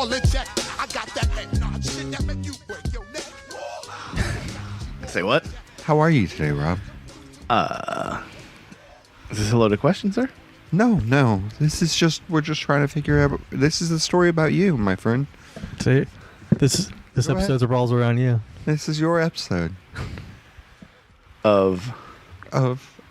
all in check. I got that head shit that make you break your neck. Say what? How are you today, Rob? Is this a loaded question, sir? No. This is just, we're just trying to figure out, this is the story about you, my friend. See, this episode revolves around you. This is your episode Of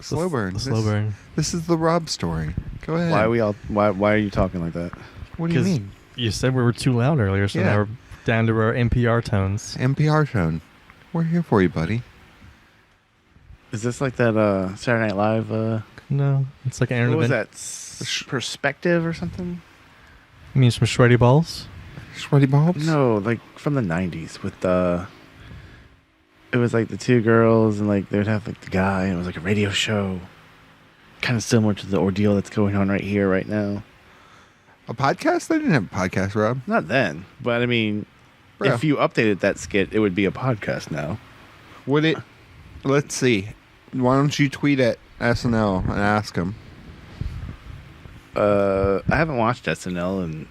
Slow Burn. The slow burn. This is the Rob story. Go ahead. why are you talking like that? What do you mean? You said we were too loud earlier, so Yeah. now we're down to our NPR tones. NPR tone. We're here for you, buddy. Is this like that Saturday Night Live? No, it's like an What was internet. that? Perspective or something? You mean some sweaty balls? Sweaty bulbs? No, like from the 90s with it was like the two girls and like they would have like the guy and it was like a radio show. Kind of similar to the ordeal that's going on right here, right now. A podcast? They didn't have a podcast, Rob. Not then, but I mean, Bro. if you updated that skit, it would be a podcast now. Would it? Let's see. Why don't you tweet at SNL and ask them? I haven't watched SNL in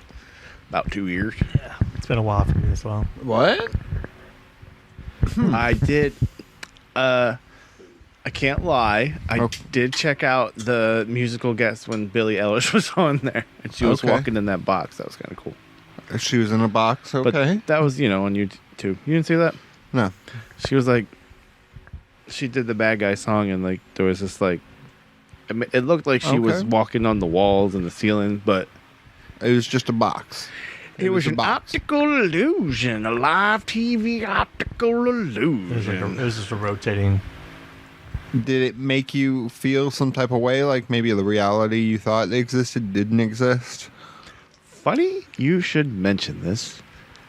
about 2 years. Yeah, it's been a while for me as well. What? I did. I can't lie. I did check out the musical guest when Billie Eilish was on there, and she was walking in that box. That was kind of cool. She was in a box, okay. But that was, on YouTube. You didn't see that? No. She was like, she did the bad guy song, and like there was this like, it looked like she was walking on the walls and the ceiling, but it was just a box. It was a an box. optical illusion, a live TV optical illusion. It was just a rotating. Did it make you feel some type of way, like maybe the reality you thought existed didn't exist? Funny you should mention this.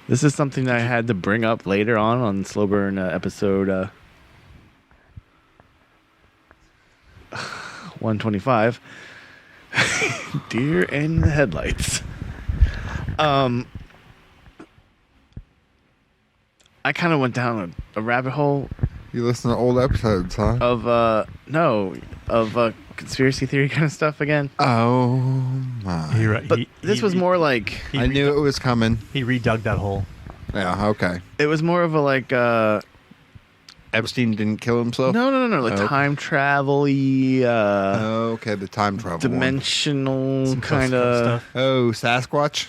This is something I had to bring up later on Slow Burn episode 125. Deer in the headlights. I kind of went down a rabbit hole You listen to old episodes, huh? of conspiracy theory kind of stuff again. Oh my! But this was more like I knew it was coming. He redug that hole. Yeah. Okay. it was more of a like Epstein didn't kill himself. no like Oh. time travel-y Okay, the time travel. dimensional Some kind stuff. of Oh, Sasquatch.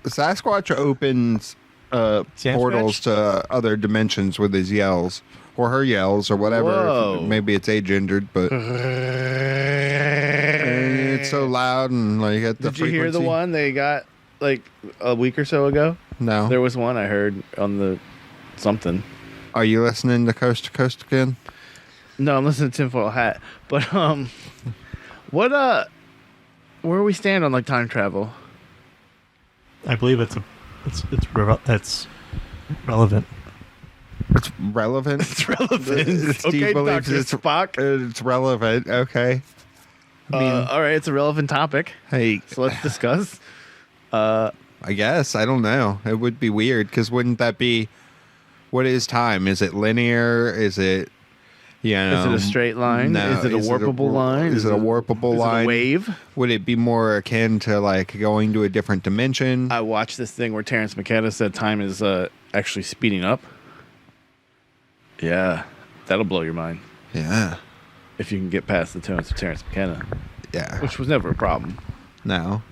Sasquatch opens Sasquatch? portals to other dimensions with his yells or her yells or whatever. Whoa. Maybe it's age injured, but it's so loud and like at the Did you hear the frequency. one they got like a week or so ago? No. There was one I heard on the something. Are you listening to Coast again? No, I'm listening to Tinfoil Hat. But where we stand on like time travel? I believe it's relevant. It's relevant. It's relevant. Steve Okay, believes Dr. it's Spock. It's relevant. Okay. I mean, All right, it's a relevant topic. hey, So let's discuss. I guess I don't know. It would be weird because wouldn't that be? What is time? Is it linear? Is it? Is it a straight line? No. Is it a warpable line? Is it a warpable line? Is it a wave? Would it be more akin to like going to a different dimension? I watched this thing where Terrence McKenna said time is actually speeding up. Yeah, that'll blow your mind Yeah. if you can get past the tones of Terrence McKenna, Yeah. which was never a problem. No.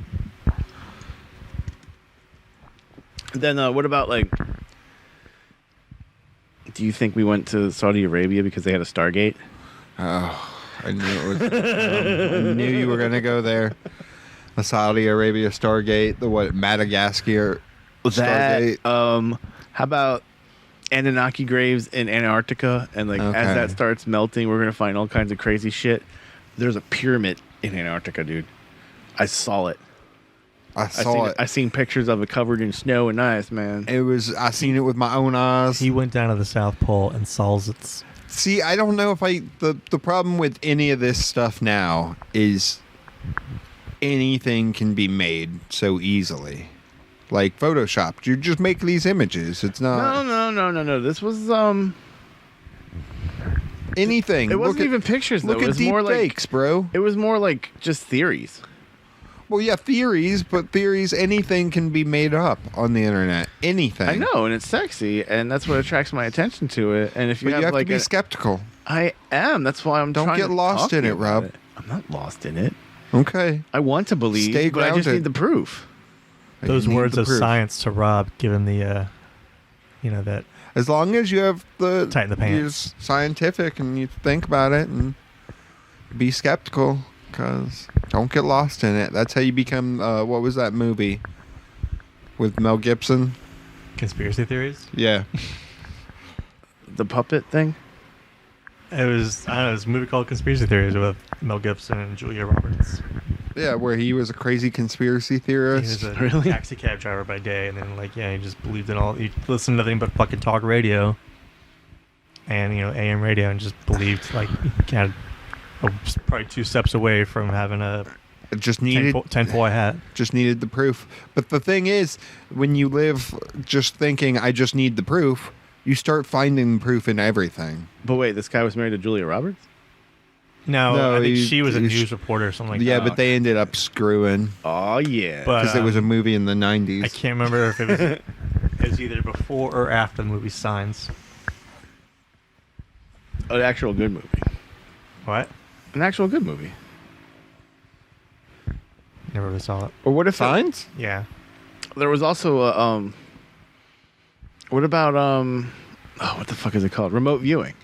Then what about like? Do you think we went to Saudi Arabia because they had a Stargate? Oh, I knew it was. I knew you were gonna go there. The Saudi Arabia Stargate, the Madagascar Stargate. How about Anunnaki graves in Antarctica? And like Okay. as that starts melting, we're gonna find all kinds of crazy shit. There's a pyramid in Antarctica, dude. I saw it. I saw it. I seen pictures of it covered in snow and ice, man. I seen it with my own eyes. He went down to the South Pole and saw its. See, I don't know if the problem with any of this stuff now is anything can be made so easily. Like Photoshop. You just make these images. It's not No. This was anything. It wasn't even pictures though. Look It at was deep more like fakes, bro. it was more like just theories. Well, yeah, theories, but theories, anything can be made up on the internet. Anything. I know, and it's sexy, and that's what attracts my attention to it. And if you But have you have like to be skeptical. I am. That's why I'm Don't trying get to lost talk in to you it, about Rob. I'm not lost in it. Okay. I want to believe, Stay but I just grounded. need the proof. Those You need words the of proof. science to Rob, given the, that As long as you have the Tighten the pants. you're scientific and you think about it and be skeptical, because don't get lost in it. That's how you become. What was that movie with Mel Gibson? conspiracy theories. Yeah, The puppet thing. It was it was a movie called Conspiracy Theories with Mel Gibson and Julia Roberts. yeah, where he was a crazy conspiracy He theorist. was a Really? taxi cab driver by day, and then he just believed in all. He listened to nothing but fucking talk radio, and AM radio, and just believed he had probably 2 steps away from having a It just needed tinfoil hat. just needed the proof. But the thing is, when you live just thinking, I just need the proof, you start finding proof in everything. But wait, this guy was married to Julia Roberts? No, I think he- she was a he- news reporter or something like Yeah, that. but they ended up screwing Oh, yeah. But- because it was a movie in the 90s. I can't remember if it was, it was either before or after the movie Signs. An actual good movie. What? An actual good movie. Never really saw it. Or what if Signs? Yeah. there was also a, what about, what the fuck is it called? Remote viewing.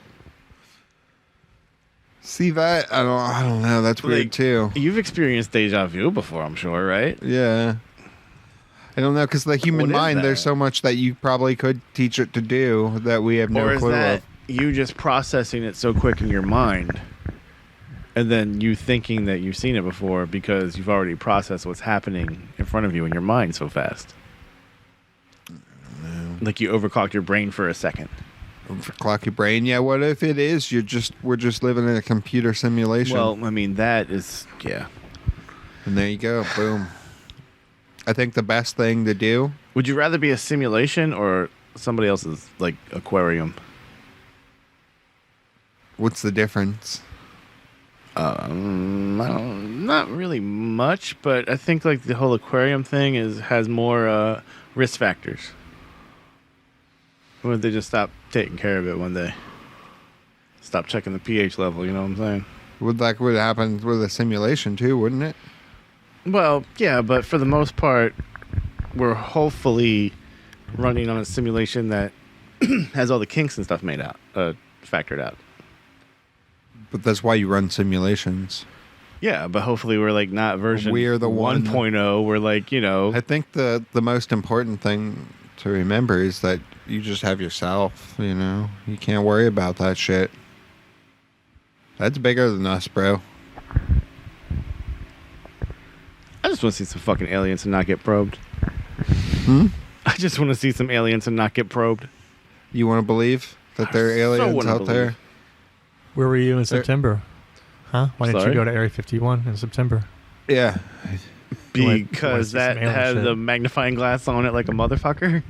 See that? I don't know. That's weird Like, too. You've experienced deja vu before, I'm sure, right? Yeah. I don't know, because the human What is mind, there's that? so much that you probably could teach it to do that we have no Or is clue that of. you just processing it so quick in your mind, and then you thinking that you've seen it before because you've already processed what's happening in front of you in your mind so fast? Like you overclocked your brain for a second. For clocky brain. Yeah, what if it is we're just living in a computer simulation? Well, I mean, that is, yeah. And there you go. Boom. I think the best thing to do, Would you rather be a simulation or somebody else's, like, aquarium? what's the difference? Not really much, but I think, like, the whole aquarium thing has more risk factors. What if they just stop taking care of it one day? Stop checking the pH level, you know what I'm saying? Would happen with a simulation too, wouldn't it? Well, yeah, but for the most part, we're hopefully running on a simulation that has all the kinks and stuff made out, factored out. But that's why you run simulations. Yeah, but hopefully we're like not version We're the one- 1.0. We're like, I think the most important thing to remember is that you just have yourself, You can't worry about that shit. That's bigger than us, bro. I just want to see some fucking aliens and not get probed. Hmm? I just want to see some aliens and not get probed. You want to believe that there are So aliens wanna out there? Where were you in September? Huh? Why didn't Sorry? you go to Area 51 in September? Yeah. You went Because to see some that alien had shit. the magnifying glass on it like a motherfucker.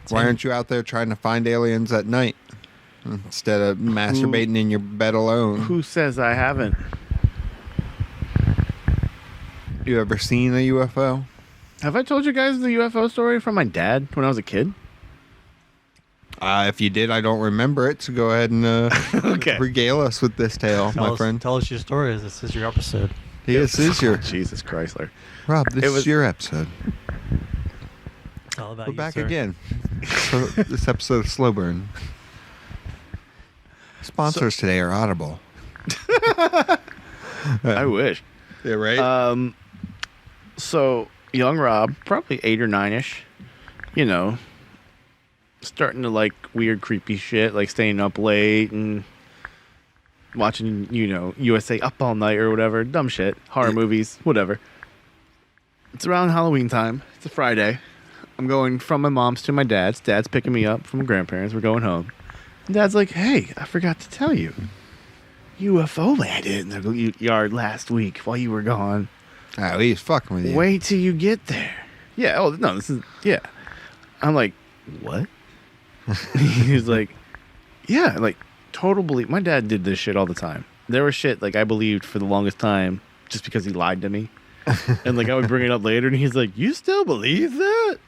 Why aren't you out there trying to find aliens at night instead of masturbating in your bed alone? Who says I haven't? You ever seen a UFO? Have I told you guys the UFO story from my dad when I was a kid? If you did, I don't remember it, so go ahead and Okay. regale us with this tale, my friend. Tell us your story. This is your episode. This is your... Jesus Chrysler. Rob, this It is was- your episode. It's all about We're you, back sir. again. So this episode of Slow Burn. Sponsors today are Audible. I wish. Yeah, right? So, young Rob, probably 8 or 9-ish, starting to like weird, creepy shit, like staying up late and watching, USA Up All Night or whatever, dumb shit, horror movies, whatever. It's around Halloween time. It's a Friday. I'm going from my mom's to my dad's. Dad's picking me up from grandparents. We're going home. And Dad's like, hey, I forgot to tell you. UFO landed in the yard last week while you were gone. Oh, he's fucking with you. Wait till you get there. Yeah. Oh, no, this is, yeah. I'm like, what? He's like, yeah, like, total belief. My dad did this shit all the time. There was shit, like, I believed for the longest time just because he lied to me. And like I would bring it up later, and he's like, "You still believe that?"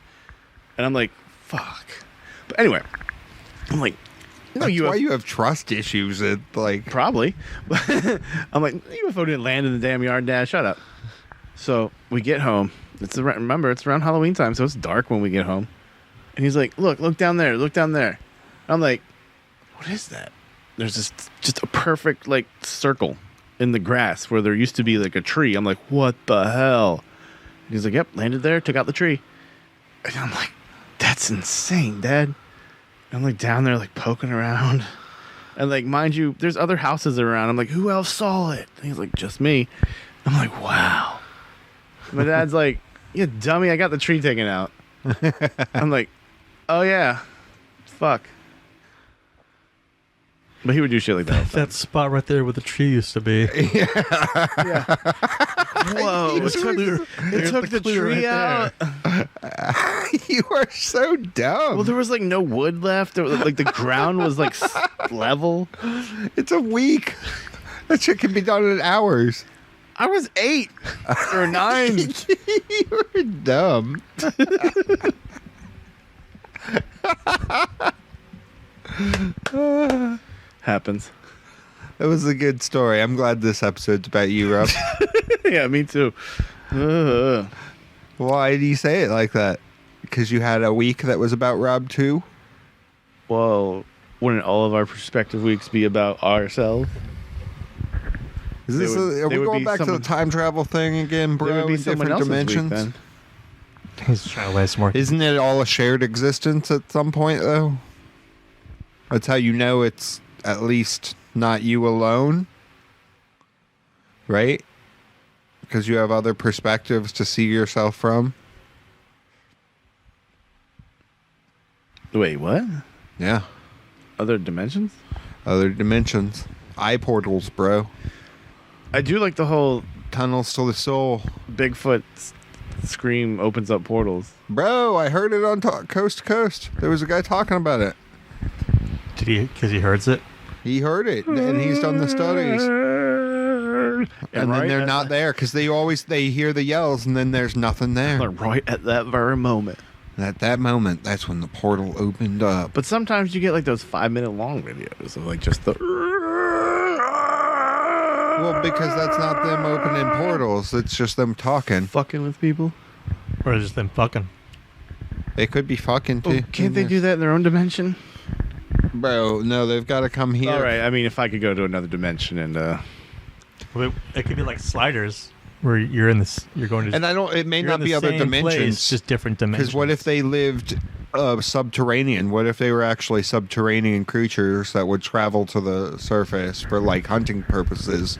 And I'm like, "Fuck." But anyway, I'm like, "No, That's why you have trust issues. Probably." I'm like, "UFO didn't land in the damn yard, Dad. Shut up." So we get home. Remember, it's around Halloween time, so it's dark when we get home. And he's like, look down there, look down there. I'm like, what is that? There's just a perfect like circle in the grass where there used to be like a tree. I'm like, what the hell? And he's like, yep, landed there, took out the tree. And I'm like, that's insane, Dad. And I'm like down there like poking around. And like, mind you, there's other houses around. I'm like, who else saw it? And he's like, just me. I'm like, wow. My dad's like, you dummy, I got the tree taken out. I'm like, oh yeah, fuck. But he would do shit like that all the time. That spot right there where the tree used to be. Yeah. Whoa, it took the tree out. You are so dumb. Well, there was like no wood left. Like the ground was like level. It's a week. That shit can be done in hours. I was 8 or 9. You were dumb. Happens. That was a good story. I'm glad this episode's about you, Rob. Yeah, me too. Why do you say it like that? Because you had a week that was about Rob too? Wouldn't all of our perspective weeks be about ourselves? Are we going back to the time travel thing again, bro? There would be in someone different else's dimensions? week, then. He's trying to waste more. Isn't it all a shared existence at some point, though? That's how you know it's at least not you alone, right? Because you have other perspectives to see yourself from. Wait, what? Yeah. Other dimensions? Other dimensions. Eye portals, bro. I do like the whole Tunnels to the soul. Bigfoot scream opens up portals. Bro, I heard it on Coast to Coast. There was a guy talking about it. Did he? Because he heard it. He heard it, and he's done the studies. And then they're not there because they hear the yells, and then there's nothing there. Like right at that very moment. At that moment, that's when the portal opened up. But sometimes you get like those 5-minute long videos of like just the. Well, because that's not them opening portals. It's just them talking. Fucking with people. Or just them fucking. They could be fucking too. Oh, can't they do that in their own dimension? Bro, no, they've got to come here. All right. I mean, if I could go to another dimension and Well, it could be like sliders, where you're in this. You're going to. And it may you're not in the be other same dimensions. place, just different dimensions. Because what if they lived subterranean? What if they were actually subterranean creatures that would travel to the surface for like hunting purposes?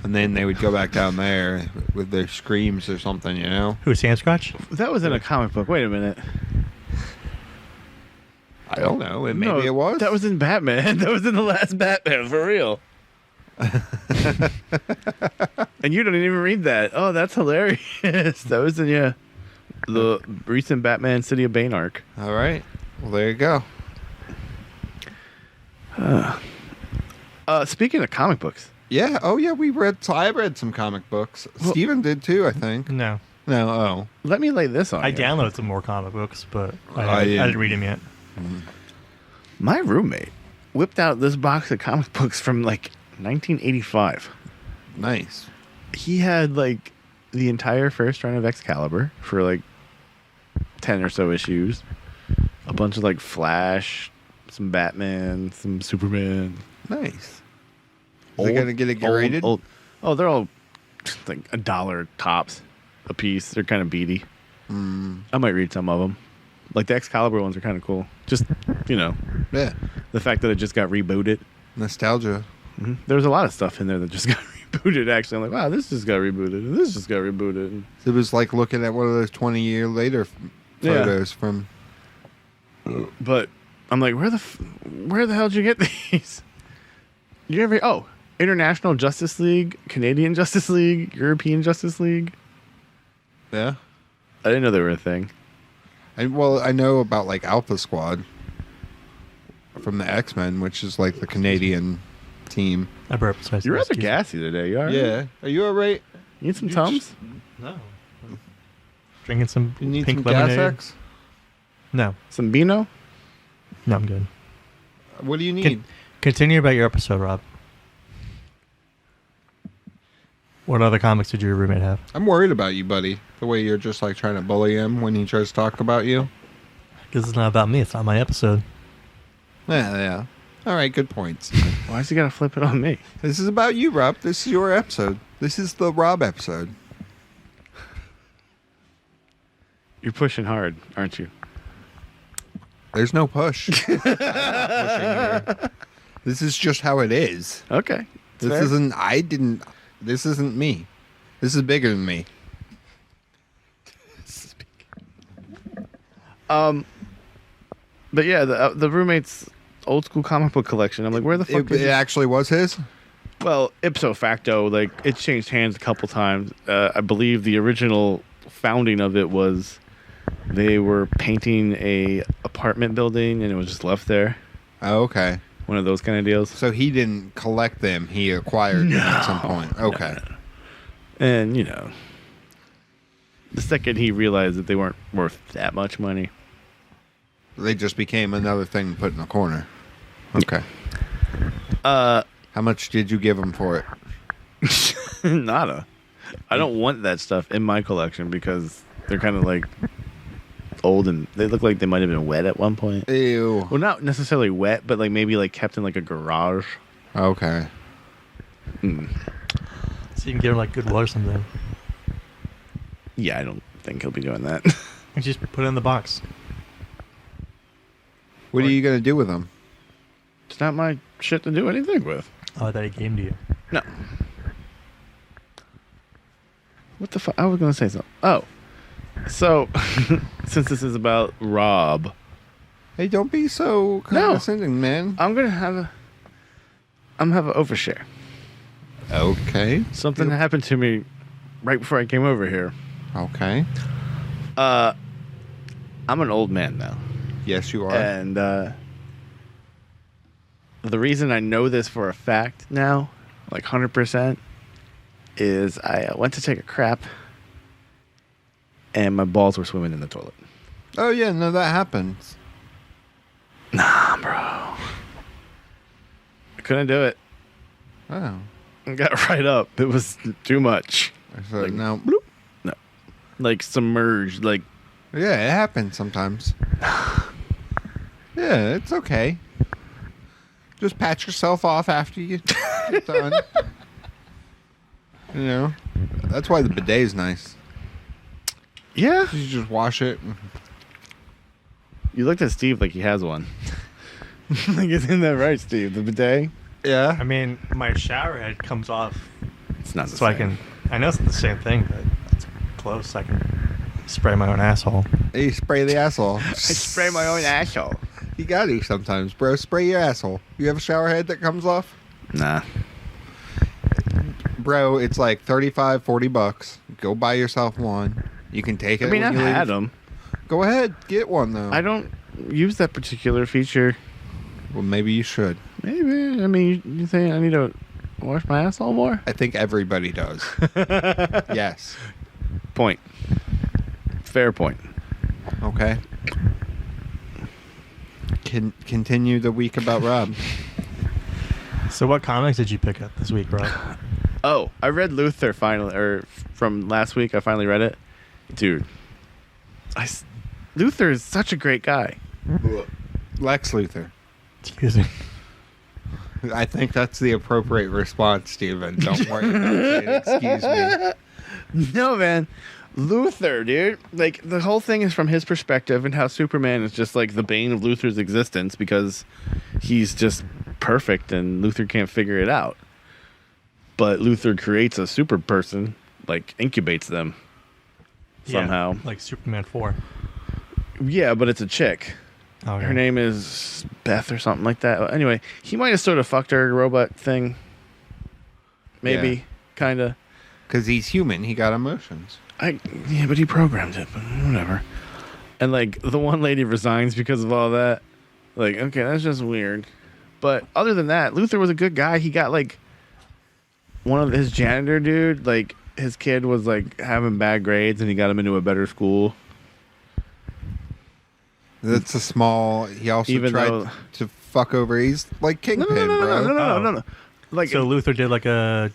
And then they would go back down there with their screams or something, you know? Who, Sandscratch? that was in a comic book. Wait a minute. I don't know. Maybe it was. That was in Batman. That was in the last Batman, for real. And you don't even read that. Oh, that's hilarious. That was in, the recent Batman City of Bane arc. All right. Well, there you go. Speaking of comic books. Yeah. Oh, yeah. I read some comic books. Steven did too, I think. No. No. Oh. Let me lay this on I you. downloaded some more comic books, but I I didn't. didn't read them yet. My roommate whipped out this box of comic books from like 1985. Nice. He had like the entire first run of Excalibur for like 10 or so issues. A bunch of like Flash, some Batman, some Superman. Nice. Is it going to get it rated? Oh, they're all like $1 tops a piece. They're kind of beady. I might read some of them. Like the Excalibur ones are kind of cool. Just, Yeah. the fact that it just got rebooted. Nostalgia. There was a lot of stuff in there that just got rebooted, actually. I'm like, wow, this just got rebooted, and this just got rebooted. It was like looking at one of those 20-year later photos from... But I'm like, where the hell did you get these? You ever... International Justice League, Canadian Justice League, European Justice League. Yeah. I didn't know they were a thing. I know about like Alpha Squad from the X-Men, which is like the Canadian team. I burped. So You're rather gassy today, you all right? Yeah. Are you all right? You need some Tums? No. Drinking some You need pink some Gas lemonade. X? No. Some Beano? No, I'm good. What do you need? Continue about your episode, Rob. What other comics did your roommate have? I'm worried about you, buddy. The way you're just like trying to bully him when he tries to talk about you. Because it's not about me. It's not my episode. Yeah. All right, good points. Why's he got to flip it on me? This is about you, Rob. This is your episode. This is the Rob episode. You're pushing hard, aren't you? There's no push. Pushing here. This is just how it is. Okay. This fair. isn't. This isn't me. This is bigger than me. But yeah, the roommate's old school comic book collection. I'm like, where the fuck is It actually was his. Well, ipso facto, like it changed hands a couple times. I believe the original founding of it was they were painting a apartment building and it was just left there. Oh, okay. One of those kind of deals. So he didn't collect them. He acquired them at some point. Okay. And you know, the second he realized that they weren't worth that much money, They just became another thing to put in the corner. Okay. How much did you give him for it? nada. I don't want that stuff in my collection because they're kind of like old and they look like they might have been wet at one point. Ew. Well, not necessarily wet, but like maybe like kept in like a garage. Okay. So you can give him like Goodwill or something. Yeah, I don't think he'll be doing that. And just put it in the box. What are you going to do with them? It's not my shit to do anything with. Oh, that he came to you. No. What the fuck? I was gonna say something. Oh, so since this is about Rob, Hey, don't be so condescending, man. I'm gonna have an overshare. Okay. Something that happened to me right before I came over here. Okay. I'm an old man now, Yes, you are. and the reason I know this for a fact now, like 100%, is I went to take a crap, and my balls were swimming in the toilet. Oh, yeah, no, that happens. Nah, bro. I couldn't do it. Oh. I got right up. It was too much. So Like, now, bloop. No. Like submerged. Like, yeah, it happens sometimes. Yeah, it's okay. Just pat yourself off after you get done. You know, that's why the bidet is nice. yeah. You just wash it. You looked at Steve like he has one. Like, isn't that right, Steve? The bidet? Yeah. I mean, my shower head comes off, It's not the so same. I know it's the same thing, but it's close. I can spray my own asshole. Hey, spray the asshole. I spray my own asshole. You gotta sometimes, bro. Spray your asshole. You have a shower head that comes off? Nah. Bro, it's like $35-$40. Go buy yourself one. You can take it. I mean, when I've you leave. had them. Go ahead, get one though. I don't use that particular feature. Well, maybe you should. Maybe. I mean, you think I need to wash my asshole more? I think everybody does. Yes. Point. Fair point. Okay. Continue the week about Rob. So what comics did you pick up this week, Rob? Oh, I read Luthor finally, or from last week. I finally read it. Dude, Luthor is such a great guy. Lex Luthor. Excuse me. I think that's the appropriate response, Steven. Don't worry about saying excuse me. No, man. Luthor, dude. Like, the whole thing is from his perspective and how Superman is just like the bane of Luthor's existence because he's just perfect and Luthor can't figure it out. But Luthor creates a super person, like incubates them somehow. Yeah, like Superman 4. Yeah, but it's a chick. Okay. Her name is Beth or something like that. Anyway, he might have sort of fucked her robot thing. Maybe, Yeah. kind of. Because he's human. He got emotions. Yeah, but he programmed it, but whatever. And like the one lady resigns because of all that. Like, okay, that's just weird. But other than that, Luthor was a good guy. He got like one of his janitor dude, like his kid was like having bad grades and he got him into a better school. That's a small. He also Even tried though- to fuck over. He's like Kingpin, bro. No. Like So Luthor did like the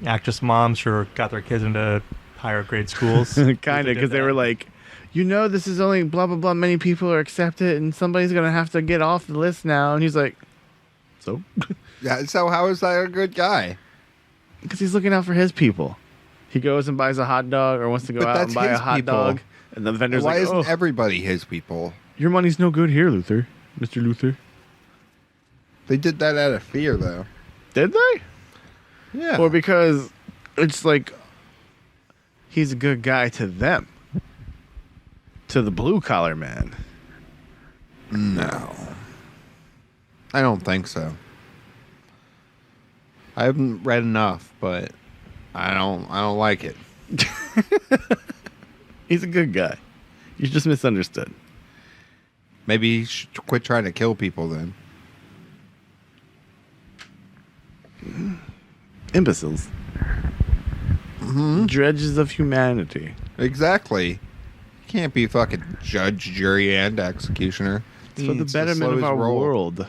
actress moms sure got their kids into higher grade schools. kind Luthor of, did because they that. were like, this is only blah blah blah. Many people are accepted, and somebody's gonna have to get off the list now. And he's like, so, Yeah. So how is that a good guy? because he's looking out for his people. He goes and buys a hot dog, or wants to go But out that's and buy a his hot people. dog, and the vendor's Why like, isn't "Oh, everybody his people? your money's no good here, Luthor, Mr. Luthor." They did that out of fear, though. Did they? Yeah. Or because it's like he's a good guy to them, to the blue collar man. No. I don't think so. I haven't read enough, but I don't like it. He's a good guy. You're just misunderstood. Maybe you should quit trying to kill people then. Imbeciles. Dredges of humanity. Exactly. You can't be fucking judge, jury, and executioner. It's He for the needs to betterment slow of his our roll. world.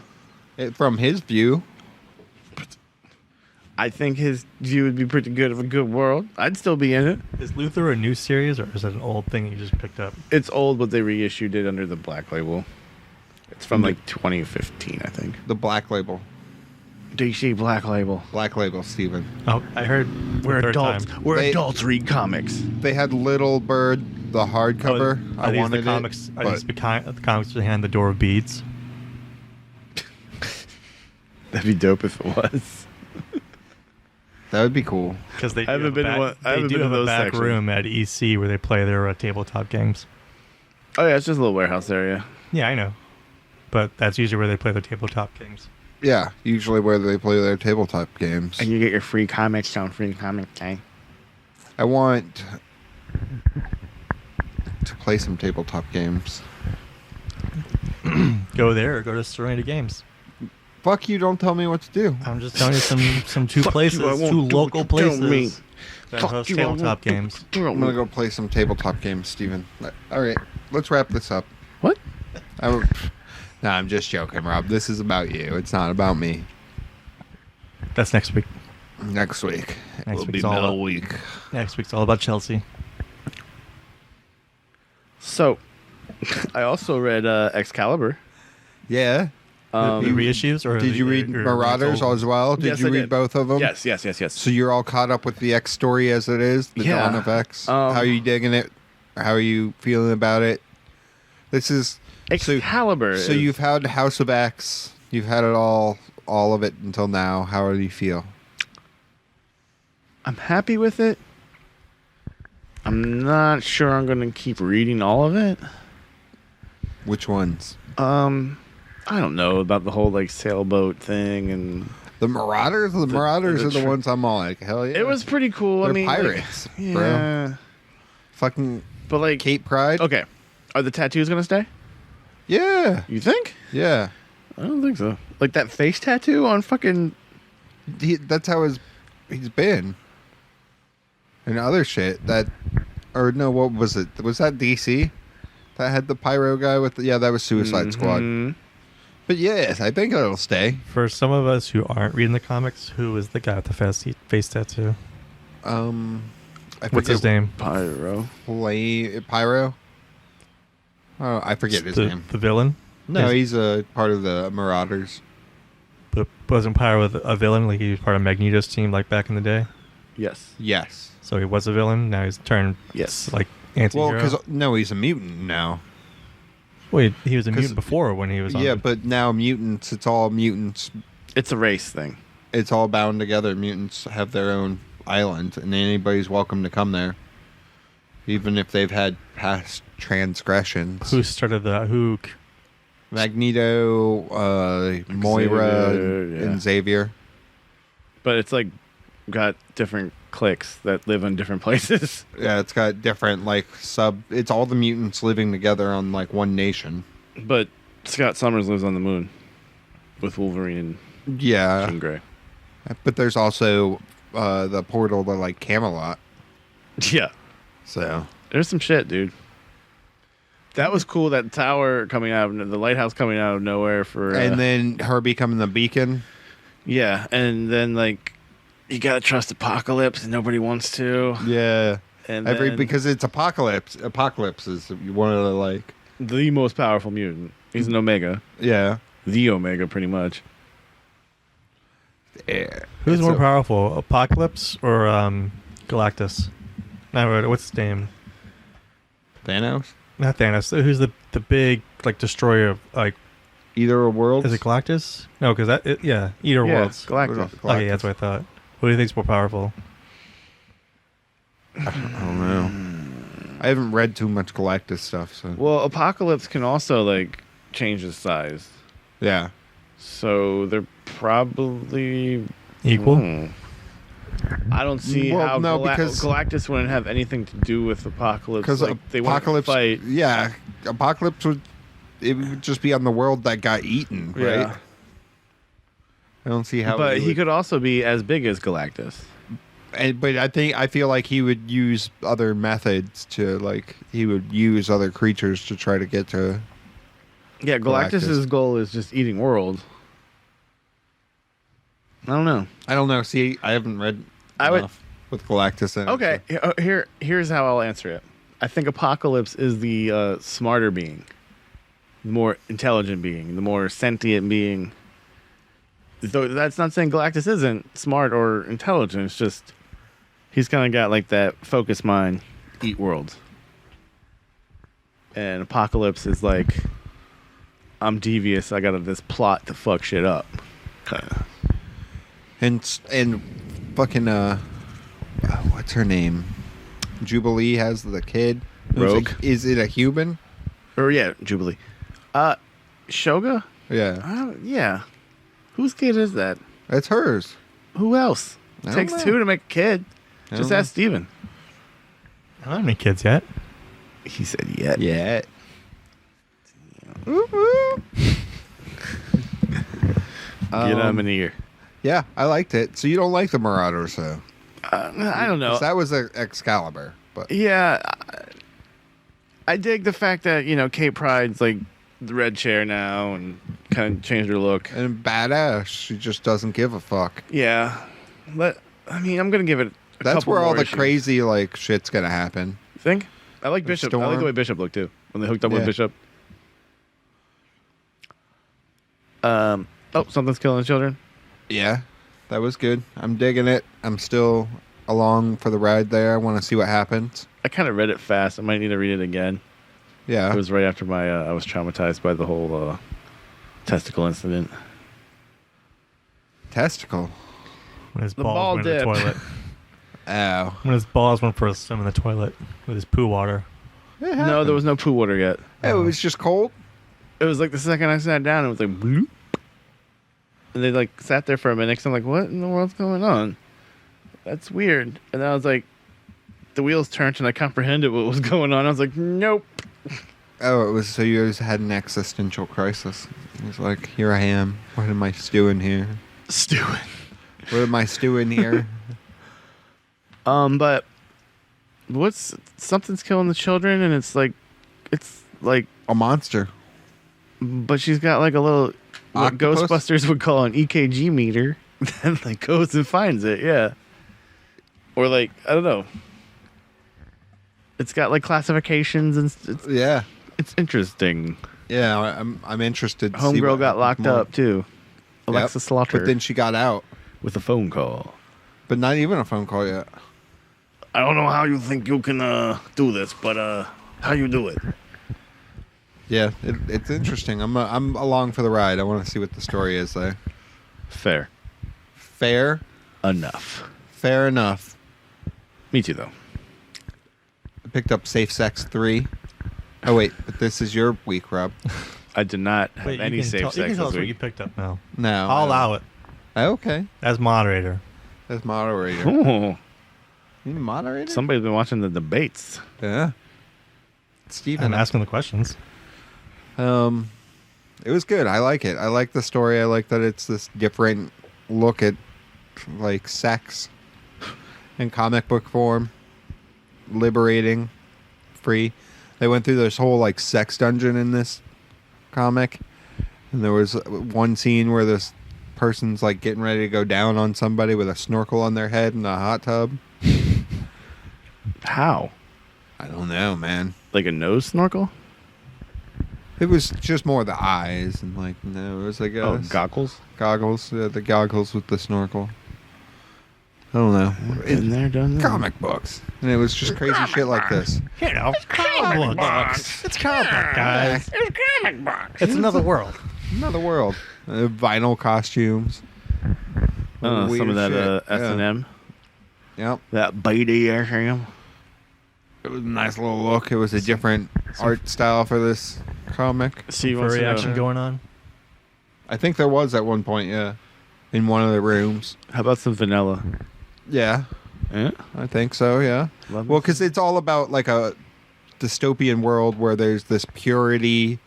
From his view, I think his view would be pretty good of a good world. I'd still be in it. Is Luthor a new series or is it an old thing you just picked up? It's old, but they reissued it under the Black Label. It's from like 2015, I think. the Black Label. DC Black Label. Black Label, Steven. Oh, I heard We're the third adults. time. We're They- adults read comics. They had Little Bird, the hardcover. Are I these wanted the comics? it. Are but these the comics behind the Door of Beads? That'd be dope if it was. that would be cool. Because they I haven't been to one- I they haven't do been to have a those back sections. room at EC where they play their tabletop games. Oh yeah, it's just a little warehouse area. Yeah, I know, but that's usually where they play their tabletop games. Yeah, usually where they play their tabletop games. And you get your free comics on Free Comic Day. I want to play some tabletop games. Go there or go to Serenity Games. Fuck you, don't tell me what to do. I'm just telling you some two Fuck places, you, I won't two do what local you tell me. places that Fuck host you, I won't tabletop do- games. I'm gonna go play some tabletop games, Steven. All right, let's wrap this up. What? I'm just joking, Rob. This is about you. It's not about me. That's next week. Next week Next will be week's all Metal about- Week. Next week's all about Chelsea. So, I also read Excalibur. Yeah. The reissues or Did you read Marauders as well? Did Yes, you I read did. both of them? Yes. So you're all caught up with the X story as it is, the Yeah. Dawn of X. Um, How are you digging it? How are you feeling about it? This is Excalibur. So is- you've had House of X. You've had it all of it until now. How do you feel? I'm happy with it. I'm not sure I'm going to keep reading all of it. Which ones? I don't know about the whole like sailboat thing, and The Marauders. The Marauders the are the tri- ones I'm all like, hell yeah. it was pretty cool. They're I mean, like, pirates, bro. yeah, Fucking but like, Cape Pride. okay, are the tattoos gonna stay? Yeah. You think? Yeah. I don't think so. Like that face tattoo on fucking. That's how he's been. And other shit that, or no, what was it? Was that DC? That had the pyro guy with the, yeah, that was Suicide Squad. Mhm. But yes, I think it'll stay. For some of us who aren't reading the comics, who is the guy with the face tattoo? I What's his name? Pyro. Pyro. Oh, I forget his the, name. The villain? No, Is- he's a part of the Marauders. But wasn't Pyro a villain? Like he was part of Magneto's team, like back in the day. Yes. Yes. So he was a villain. Now he's turned Yes. like Well, anti-hero. because no, he's a mutant now. Wait, he was a 'cause- mutant before when he was on. Yeah, the- but now mutants. It's all mutants. It's a race thing. It's all bound together. Mutants have their own island, and anybody's welcome to come there, even if they've had past transgressions. who started the who? Magneto, Moira, Xavier, yeah. and Xavier. But it's like got different cliques that live in different places. Yeah, it's got different It's all the mutants living together on like one nation. But Scott Summers lives on the moon with Wolverine and Yeah, Jean Grey. But there's also the portal to like Camelot. Yeah. So There's some shit, dude. That was cool. That tower coming out of the lighthouse coming out of nowhere for, and then her becoming the beacon. yeah, and then like you gotta trust Apocalypse, and nobody wants to. Yeah, And then because it's Apocalypse. Apocalypse is one of the like the most powerful mutant. He's an Omega, yeah. the Omega, pretty much. Yeah. Who's It's more a- powerful, Apocalypse or Galactus? No, what's his name? Thanos? Not Thanos. Who's the big like destroyer of like? Either a world? Is it Galactus? No, because Eater Yeah, Worlds. Galactus. Okay, that's what I thought. Who do you think's more powerful? I don't know. I haven't read too much Galactus stuff, so Well, Apocalypse can also like change his size, yeah. so they're probably Equal. I don't see Well, how no, because- Galactus wouldn't have anything to do with Apocalypse. Because Like, they wouldn't Apocalypse, fight. yeah, Apocalypse would just be on the world that got eaten, right? Yeah. I don't see how. But he would- could also be as big as Galactus. But I feel like he would use other methods to like he would use other creatures to try to get to. Yeah, Galactus's goal is just eating worlds. I don't know. I don't know. See, I haven't read I would- enough with Galactus. In it, Okay, here's how I'll answer it. I think Apocalypse is the smarter being, the more intelligent being, the more sentient being. Though that's not saying Galactus isn't smart or intelligent. It's just he's kind of got like that focus mind, eat worlds. And Apocalypse is like, I'm devious. I got this plot to fuck shit up. Kinda. and fucking what's her name? Jubilee has the kid. Rogue. Is it a human? Or yeah, Jubilee. Shoga? Yeah, Yeah. Whose kid is that? it's hers. Who else? I don't Takes know. two to make a kid. I Just don't ask Steven. I don't have any kids yet. He said, "Yeah." Yeah. Get him in the ear. Yeah, I liked it. So you don't like the Marauders, though? I don't know. 'Cause that was Excalibur, but Yeah, I dig the fact that Kate Pride's like the red chair now and kind of changed her look. and badass. She just doesn't give a fuck. Yeah, but I mean, I'm gonna give it. That's where all more the issues. crazy like shit's gonna happen. Think? I like Bishop. I like the Storm. way Bishop looked too when they hooked up with Yeah. Bishop. Oh, something's killing the children. Yeah, that was good. I'm digging it. I'm still along for the ride there. I want to see what happens. I kind of read it fast. I might need to read it again. Yeah, It was right after my I was traumatized by the whole testicle incident. testicle. When his The balls ball went in the dip. toilet. Ow. When his balls went for a swim in the toilet with his poo water. No, there was no poo water yet. It was just cold. It was like the second I sat down, it was like bloop. And they like sat there for a minute. 'Cause I'm like, what in the world's going on? That's weird. And then I was like, the wheels turned and I comprehended what was going on. I was like, nope. Oh, it was so you just had an existential crisis. It was like, here I am. What am I stewing here? Stewing. What am I stewing here? But something's killing the children, and it's like, A monster. but she's got like a little what Octopus? Ghostbusters would call an EKG meter, and like goes and finds it. Yeah. Or like I don't know. It's got like classifications and Yeah, it's interesting. yeah. I'm interested. To see Homegirl what got locked more. up too. Alexa Yep. Slaughter But then she got out. with a phone call. But not even a phone call yet. I don't know how you think you can do this, but how you do it? Yeah, it's interesting. I'm along for the ride. I want to see what the story is there. Fair Fair enough. enough. Me too, though. I picked up Safe Sex 3. Oh wait, but this is your week, Rob. I did not have Wait, any you can safe tell, you sex can tell this us what you week. picked up now. No, I'll allow it Okay, as moderator. that's moderator. Oh, You moderator? somebody's been watching the debates. Yeah. Steven. I'm asking the questions. It was good. I like it. I like the story. I like that it's this different look at like sex in comic book form, liberating, free. They went through this whole like sex dungeon in this comic, and there was one scene where this person's like getting ready to go down on somebody with a snorkel on their head in a hot tub. How? I don't know, man. Like a nose snorkel? It was just more the eyes and like no, it was like Goggles? goggles, the goggles with the snorkel. I don't know. Been there, done that. Comic books, and it was just crazy shit like this. You know, comic books. It's comic book, guys. It's comic books. It's another world. Another world. Vinyl costumes. Some Weird of that shit. S&M. Yep. That Beatty S&M. It was a nice little look. It was a different art style for this comic. See, wants Furry to know- action going on. I think there was at one point, yeah, in one of the rooms. How about some vanilla? Yeah, Yeah. I think so, yeah. Love Well, it. because it's all about like a dystopian world where there's this purity,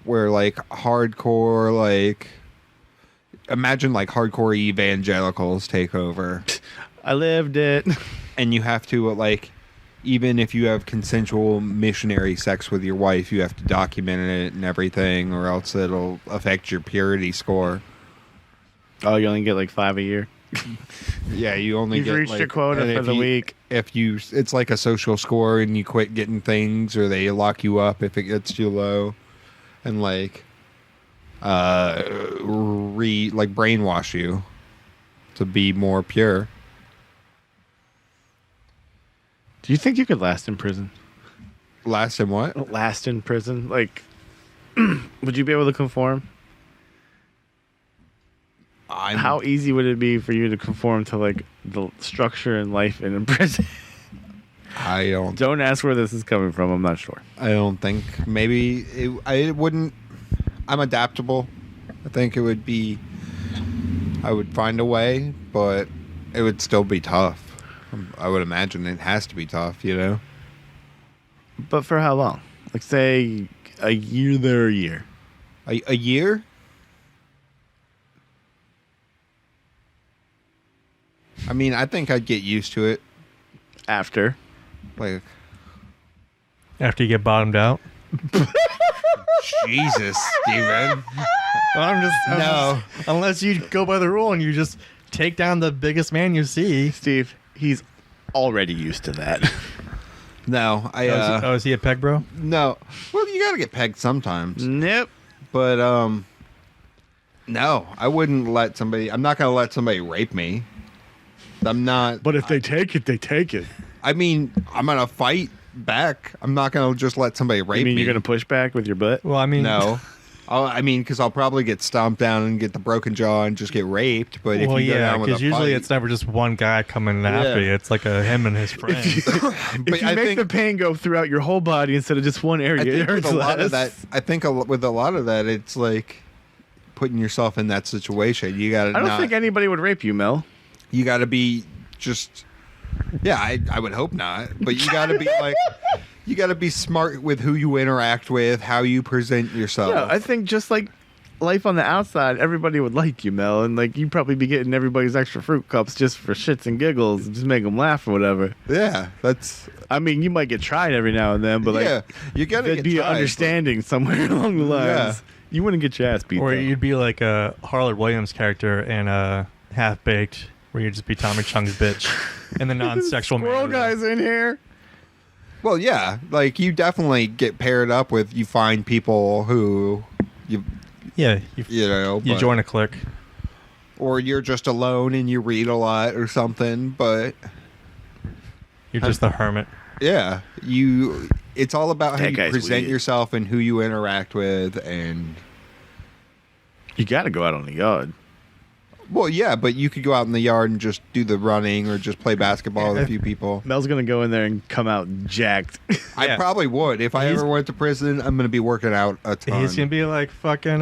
where like hardcore, like imagine like hardcore evangelicals take over, I lived it. and you have to like, even if you have consensual missionary sex with your wife, you have to document it and everything, or else it'll affect your purity score. Oh, you only get like 5 a year. Yeah, you only You've get reached like, your quota and for if the you- week. If you, it's like a social score, and you quit getting things, or they lock you up if it gets too low, and like, brainwash you to be more pure. Do you think you could last in prison? Last in what? Last in prison? Like, would you be able to conform? How easy would it be for you to conform to like the structure and life in a prison? I don't. Don't ask where this is coming from. I'm not sure. I don't think. Maybe it wouldn't. I'm adaptable. I think it would be. I would find a way, but it would still be tough. I would imagine it has to be tough, you know? But for how long? Like, say a year there, a year. A year? I mean, I think I'd get used to it. After. Like, After you get bottomed out. Jesus, Steven. I'm just No. unless you go by the rule and you just take down the biggest man you see. Steve, he's already used to that. No, Is he a peg bro? no. Well, you gotta get pegged sometimes. Nope. But, no, I wouldn't let somebody, I'm not gonna let somebody rape me. I'm not. But if they take it, they take it. I mean, I'm gonna fight back. I'm not gonna just let somebody rape You mean me. you're going to push back with your butt? Well, I mean, No. Because I'll probably get stomped down and get the broken jaw and just get raped. But if Well, you go yeah, down with a because usually fight, it's never just one guy coming after Yeah. you. It's like him and his friends. If you I make think- the pain go throughout your whole body instead of just one area, I it think with hurts a lot less. of that, with a lot of that, it's like putting yourself in that situation. You gotta. I don't think anybody would rape you, Mel. You gotta be just. Yeah, I would hope not. But you gotta be like. You gotta be smart with who you interact with, how you present yourself. Yeah, I think just like life on the outside, everybody would like you, Mel, and like you'd probably be getting everybody's extra fruit cups just for shits and giggles, and just make them laugh or whatever. Yeah, that's. I mean, you might get tried every now and then, but like Yeah, you gotta there'd get be tried, an understanding somewhere along the lines. Yeah. You wouldn't get your ass beat. Or though. you'd be like a Harlan Williams character in Half Baked, where you'd just be Tommy Chung's bitch in the non-sexual Squirrel manner. guys in here. Well, yeah, like you definitely get paired up with. You find people who Yeah, you know, you but- join a clique. or you're just alone and you read a lot or something. But You're just the hermit. yeah, it's all about how That you guy's present weird. yourself and who you interact with, and You got to go out on the yard. well, yeah, but you could go out in the yard and just do the running or just play basketball with a few people. Mel's gonna go in there and come out jacked. I Yeah. probably would if I He's- ever went to prison. I'm going to be working out a ton. He's gonna be like fucking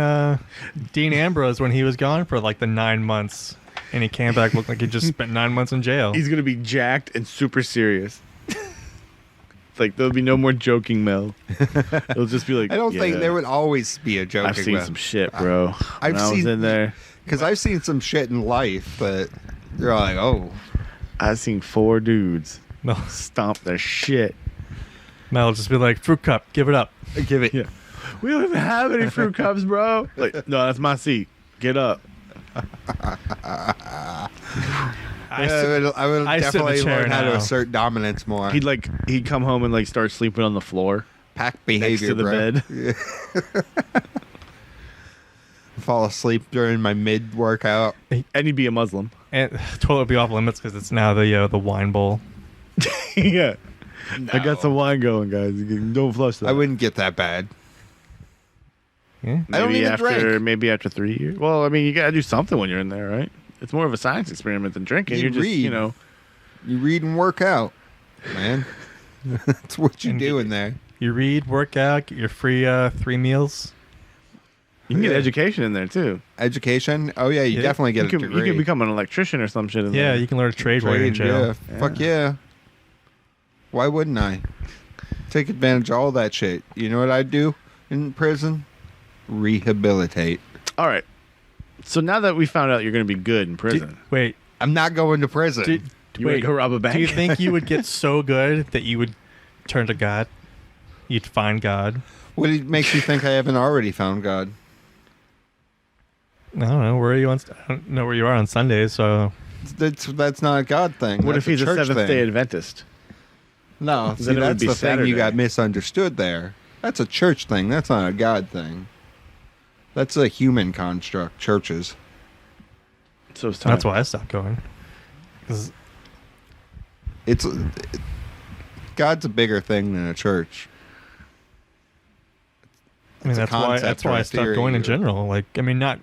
Dean Ambrose when he was gone for like the 9 months, and he came back looked like he just spent 9 months in jail. He's gonna be jacked and super serious. It's like there'll be no more joking, Mel. It'll just be like I don't think yeah, there would always be a joke. I've seen some shit, bro. I've When I was seen- in there. Because I've seen some shit in life that you're like, oh. I've seen 4 dudes No, stomp their shit. Mel just be like, fruit cup, give it up. Give it. Yeah. We don't even have any fruit cups, bro. Like, no, that's my seat. Get up. I I would I sit in the definitely chair learn how to now. assert dominance more. He'd come home and like start sleeping on the floor Pack behavior, next to the bro. bed. Fall asleep during my mid workout. And he'd be a Muslim. And toilet would be off limits because it's now the wine bowl. Yeah. I No. got some wine going, guys. Don't flush that. I wouldn't get that bad. Yeah. I don't even drink. Maybe after 3 years. Well, I mean, you gotta do something when you're in there, right? It's more of a science experiment than drinking. You You're just, read. you know. You read and work out, man. That's what you And do in there. You read, work out, get your free 3 meals. You can get Yeah. education in there too. Education. Oh yeah, you Yeah. definitely get You a can, degree. you can become an electrician or some shit in Yeah, there. you can learn a trade while you're in Trade, jail. yeah. Fuck yeah. Why wouldn't I? Take advantage of all that shit. You know what I'd do in prison? Rehabilitate. All right. So now that we found out you're going to be good in prison, Wait, I'm not going to prison. do, you want wait, to go rob a bank? do you think you would get so good that you would turn to God? You'd find God? What makes you think I haven't already found God? I don't know. Where are you on? I don't know where you are on Sundays, so That's not a God thing. What That's if he's a church Seventh thing. Day Adventist? No, see, Then it would that's be the thing you Saturday. got misunderstood there. That's a church thing. That's not a God thing. That's a human construct, churches. So it's time. that's why I stopped going. 'Cause It's God's a bigger thing than a church. I mean, It's a that's why concept or I a stopped theory going in or- general. Like, I mean, not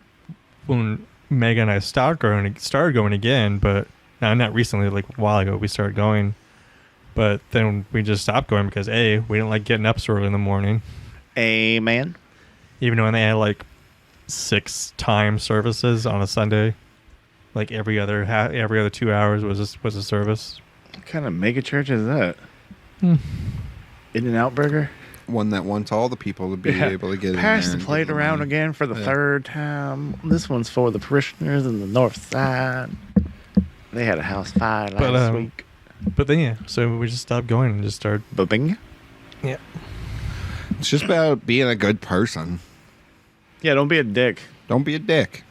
when Megan and I started going again, but not recently. Like a while ago, we started going, but then we just stopped going because we didn't like getting up so early in the morning. Amen. Even when they had like 6 time services on a Sunday, like every other 2 hours was a service. What kind of mega church is that? Hmm. In-N-Out Burger? One that wants all the people to be Yeah. able to get in Pass there the and plate give them around money. again for the Yeah. 3rd time. This one's for the parishioners in the north side. They had a house fire But, last week. But then so we just stopped going and just started. Bing. Yeah. It's just about being a good person. Yeah, don't be a dick. Don't be a dick.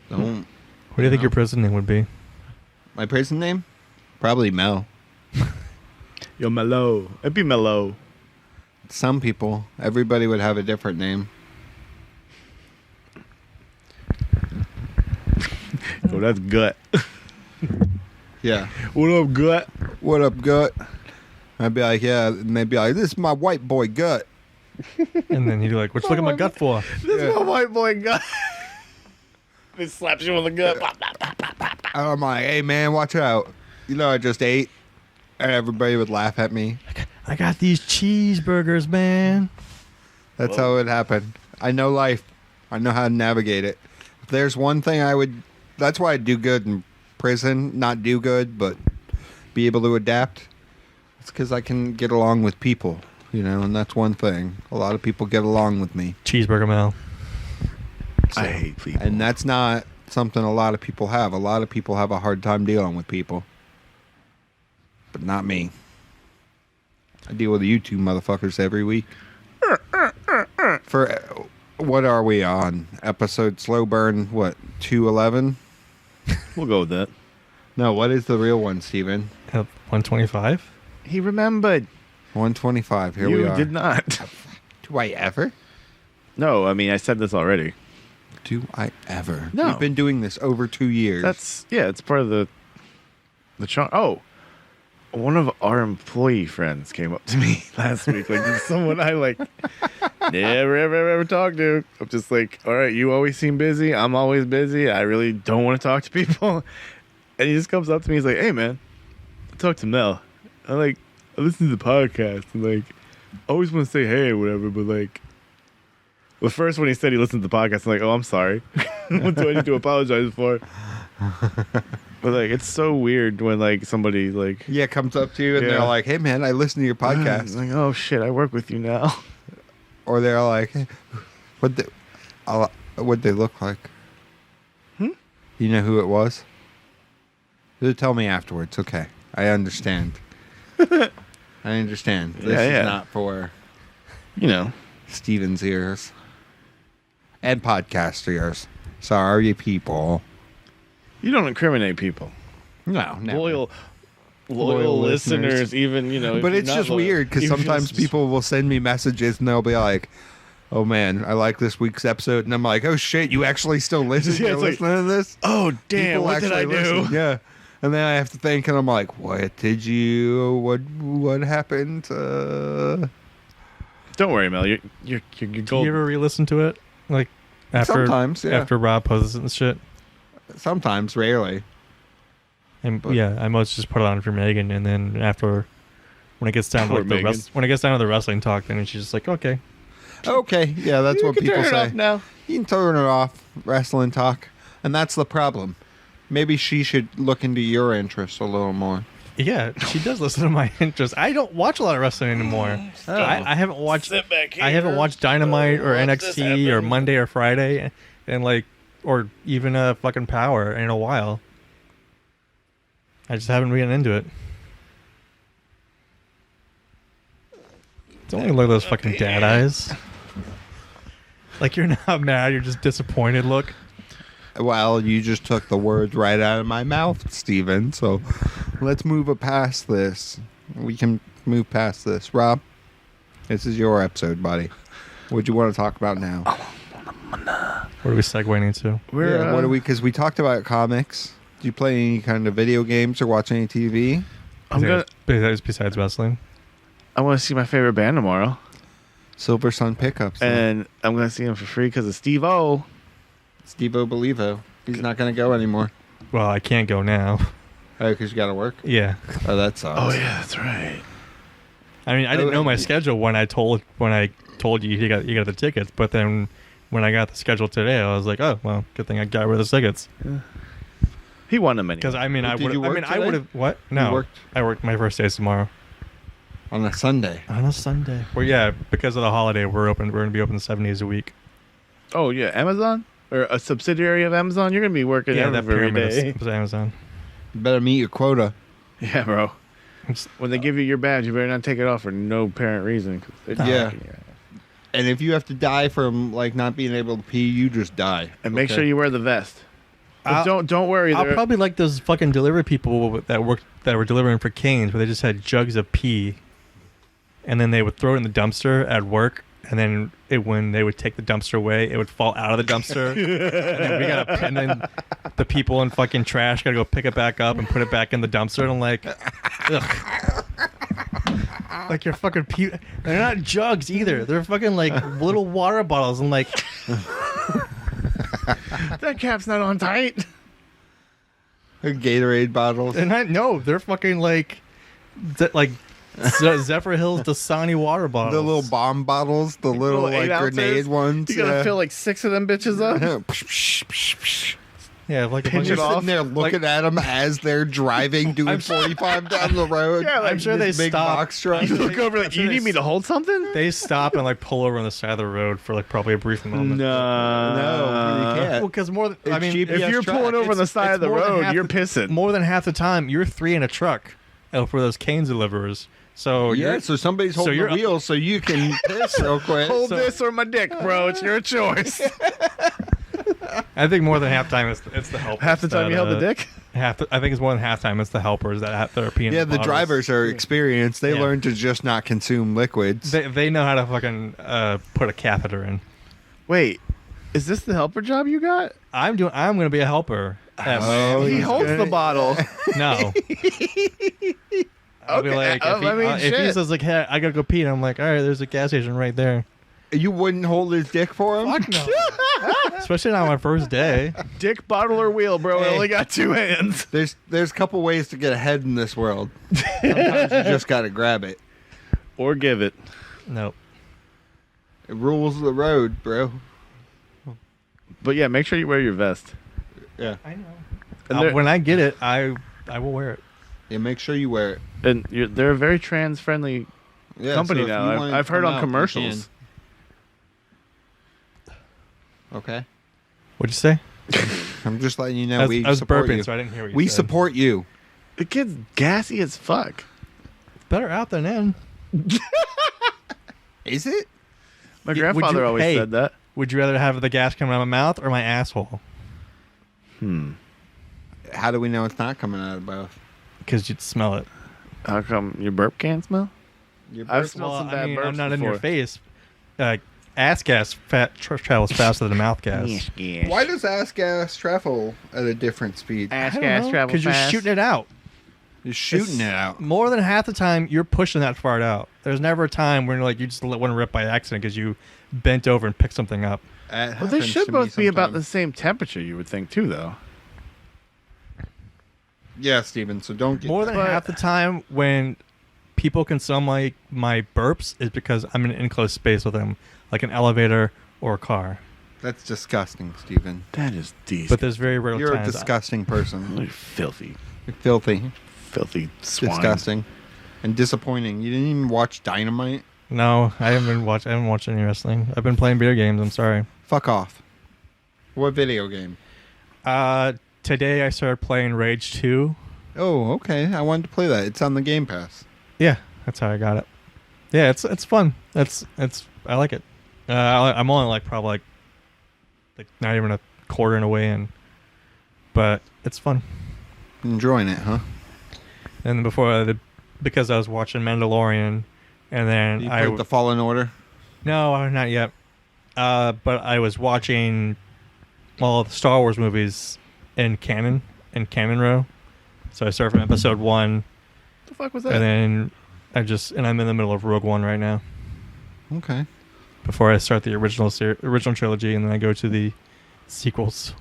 Don't. What do you think your prison name would be? My prison name? Probably Mel. Yo, Mellow. It'd be Mellow. Some people, everybody would have a different name. Yo, that's Gut. Yeah. What up, Gut? What up, Gut? I'd be like, yeah, and they'd be like, this is my white boy Gut. And then you'd be like, "What you looking at my gut for?" This Yeah. is my white boy Gut. He slaps you on the gut. And I'm like, hey man, watch out. You know I just ate. And everybody would laugh at me. I got these cheeseburgers, man. That's how it happened. I know life. I know how to navigate it. If there's one thing that's why I do good in prison. Not do good, but be able to adapt. It's because I can get along with people, and that's one thing. A lot of people get along with me. Cheeseburger Mel. I hate people. And that's not something a lot of people have. A lot of people have a hard time dealing with people. But not me. I deal with you two motherfuckers every week. For what are we on? Episode slow burn, what, 211? We'll go with that. No, what is the real one, Steven? 125. He remembered. 125. Here you we are. did not. Do I ever? No, I mean, I said this already. Do I ever? No. We've been doing this over 2 years. It's part of the charm. Oh, one of our employee friends came up to me last week. Like, this is someone I never ever talked to. I'm just like, all right, you always seem busy. I'm always busy. I really don't want to talk to people. And he just comes up to me. He's like, hey man, I talked to Mel. I listen to the podcast and I always want to say hey or whatever, but the first when he said he listened to the podcast, I'm like, oh, I'm sorry. What do I need to apologize for? But it's so weird when somebody yeah, comes up to you and Yeah. they're like, hey man, I listen to your it's podcast. like, oh shit, I work with you now. Or they're like, what the, What'd they look like? Hmm? You know who it was? You'll tell me afterwards. Okay. I understand. I understand. This Yeah. is not for You know. Steven's ears. And podcast ears. Sorry, people. You don't incriminate people. No, never. Loyal Loyal listeners, listeners. even, you know. But if it's you're not just loyal, weird because even sometimes just- people will send me messages and they'll be like, "Oh man, I like this week's episode," and I'm like, "Oh shit, you actually still listen? Yeah, You're it's like, listening to this? Oh, damn, People what did I actually do? listen." Yeah, and then I have to think, and I'm like, "What did you? What happened?" Don't worry, Mel. You're Do you gold. ever re-listen to it? Like after Sometimes, yeah. after Rob posts it and shit. Sometimes, rarely. And But- yeah, I most just put it on for Megan, and then after when it gets down to Poor like Megan. when it gets down to the wrestling talk, then she's just like, okay. Okay, yeah, that's You what can people turn it say. off now. You can turn it off, wrestling talk, and that's the problem. Maybe she should look into your interests a little more. Yeah, she does listen to my interests. I don't watch a lot of wrestling anymore. I haven't watched. Sit back here. I haven't watched Dynamite or Watch this NXT or happen. Monday or Friday, and like, or even fucking Power in a while. I just haven't been into it. Don't look at those fucking dad eyes. Like you're not mad, you're just disappointed. Look. Well, you just took the words right out of my mouth, Steven. So let's move past this. We can move past this. Rob, this is your episode, buddy. What do you want to talk about now? What are we segueing into? We're, What do we? Because we talked about comics. Do you play any kind of video games or watch any TV? Besides wrestling. I want to see my favorite band tomorrow. Silver Sun Pickups. And I'm going to see him for free because of Steve-O. Steve-O Believo. He's not going to go anymore. Well, I can't go now. Oh, because you got to work? Yeah. Oh, that sucks. Oh, yeah, that's right. I mean, I didn't know my schedule when I told you got the tickets, but then when I got the schedule today, I was like, oh well, good thing I got rid of the tickets. He won them anyway. Because I mean, Did you work I today? would have what? No, worked? I worked my first days tomorrow On a Sunday. on a Sunday. Well, yeah, because of the holiday, we're open. We're gonna be open 7 days a week. Oh, yeah, Amazon? Or a subsidiary of Amazon? You're going to be working Yeah, that every pyramid day. is Amazon. You better meet your quota. Yeah, bro. When they give you your badge, you better not take it off for no apparent reason. 'Cause they're Yeah. knocking your ass. And if you have to die from like not being able to pee, you just die. And make Okay? sure you wear the vest. But don't worry. I'll they're- probably like those fucking delivery people that were delivering for Canes, where they just had jugs of pee, and then they would throw it in the dumpster at work, and then when they would take the dumpster away, it would fall out of the dumpster, and then the people in fucking trash gotta go pick it back up and put it back in the dumpster, and I'm like, ugh. Like you're fucking pee. They're not jugs either. They're fucking like little water bottles. I'm like, that cap's not on tight. Gatorade bottles. and they're fucking like Zephyr Hills Dasani water bottles. The little bomb bottles, the little like 8 ounces. grenade ones. You gotta fill like 6 of them bitches up. Yeah, like a Pinch You're it fucking- off. sitting there looking at them as they're driving, doing 45 down the road. Yeah, like, I'm sure they This big stop. box truck. You look over like, you need me to hold something? They stop and like pull over on the side of the road for like probably a brief moment. No, you can't. Well, because more than I mean, GPS If you're track. pulling over on the It's- side it's of the more than road, half you're the- pissing. more than half the time you're 3 in a truck for those Canes deliverers. So Yeah, you're so somebody's holding you're- the wheel so you can piss real quick. Hold So- this or my dick, bro. It's your choice. I think more than half the time it's the helpers. Half the time you held the dick? I think it's more than half the time it's the helpers that are peeing. Yeah, in the bottles. drivers are experienced. They Yeah. learn to just not consume liquids. They know how to fucking put a catheter in. Wait, is this the helper job you got? I'm gonna be a helper. Oh, He he's holds gonna- the bottle. No. I'll be Okay, like, I mean, if he shit. says like, hey, I gotta go pee, and I'm like, all right, there's a gas station right there. You wouldn't hold his dick for him? Fuck no. Especially not on my first day. Dick, bottle, or wheel, bro. I Hey. only got 2 hands. There's a couple ways to get ahead in this world. Sometimes you just gotta grab it. Or give it. Nope. It rules the road, bro. But yeah, make sure you wear your vest. Yeah. I know. And they're, When I get it, I will wear it. Yeah, make sure you wear it. and they're a very trans-friendly Yeah, company so if now. you wanna I've heard come on out, you commercials. can. Okay. What'd you say? I'm just letting you know I we was support burping, you. so I didn't hear what you We said. support you. The kid's gassy as fuck. Better out than in. Is it? My Would grandfather you- always hey. said that. Would you rather have the gas coming out of my mouth or my asshole? How do we know it's not coming out of both? Because you'd smell it. How come your burp can't smell? I've smelled some bad burps I'm not in before. your face. Ass gas travels faster than mouth gas. Why does ass gas travel at a different speed? Ass gas travel Because you're fast. shooting it out. You're shooting it out. More than half the time, you're pushing that far out. There's never a time when you just let one rip by accident because you bent over and picked something up. Well, they should both be about the same temperature, you would think, too, though. Yeah, Steven, so don't get More than But- half the time when people can smell my burps is because I'm in an enclosed space with them, like an elevator or a car. That's disgusting, Steven. That is decent. But there's very rare You're a times. disgusting person. You're filthy. You're filthy. Filthy swine. Disgusting. And disappointing. You didn't even watch Dynamite? No, I haven't watched any wrestling. I've been playing video games. I'm sorry. Fuck off. What video game? Today I started playing Rage 2. Oh, okay. I wanted to play that. It's on the Game Pass. Yeah, that's how I got it. Yeah, it's fun. It's I like it. I'm only probably not even a quarter in a way in, but it's fun. Enjoying it, huh? And then because I was watching Mandalorian, and then You played The Fallen Order? no, not yet. But I was watching all the Star Wars movies in canon row. So I started from episode 1, What the fuck was that? and then I'm in the middle of Rogue One right now. Okay. Before I start the original trilogy, and then I go to the sequels.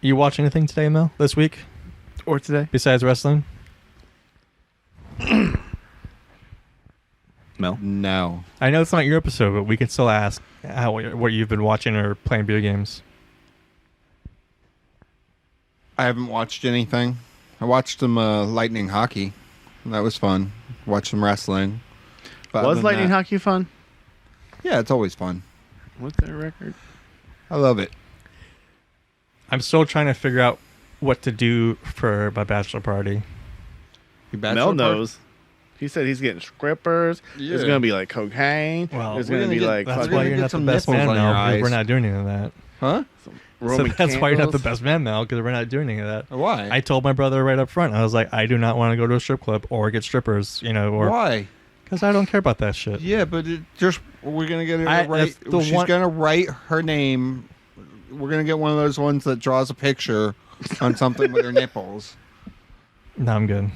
You watch anything today, Mel? This week, Or today? besides wrestling? Mel? No. I know it's not your episode, but we can still ask what you've been watching or playing video games. I haven't watched anything. I watched some Lightning Hockey. That was fun. Watched some wrestling. But other Was than Lightning that- Hockey fun? Yeah, it's always fun. What's their record? I love it. I'm still trying to figure out what to do for my bachelor party. Your Mel bachelor knows. He said he's getting strippers. There's Yeah. going to be like cocaine. Well, There's we're going to gonna be get- like That's We're why gonna you're get not the some best nipples man on your now, because eyes. we're not doing any of that. Huh? Roman So that's why you're not the candles. best man now, because we're not doing any of that. Why? I told my brother right up front, I was like, I do not want to go to a strip club or get strippers, or Why? because I don't care about that shit. Yeah, but we're gonna get her I- to write. that's the She's one- gonna write her name. We're gonna get one of those ones that draws a picture on something with her nipples. No, I'm good.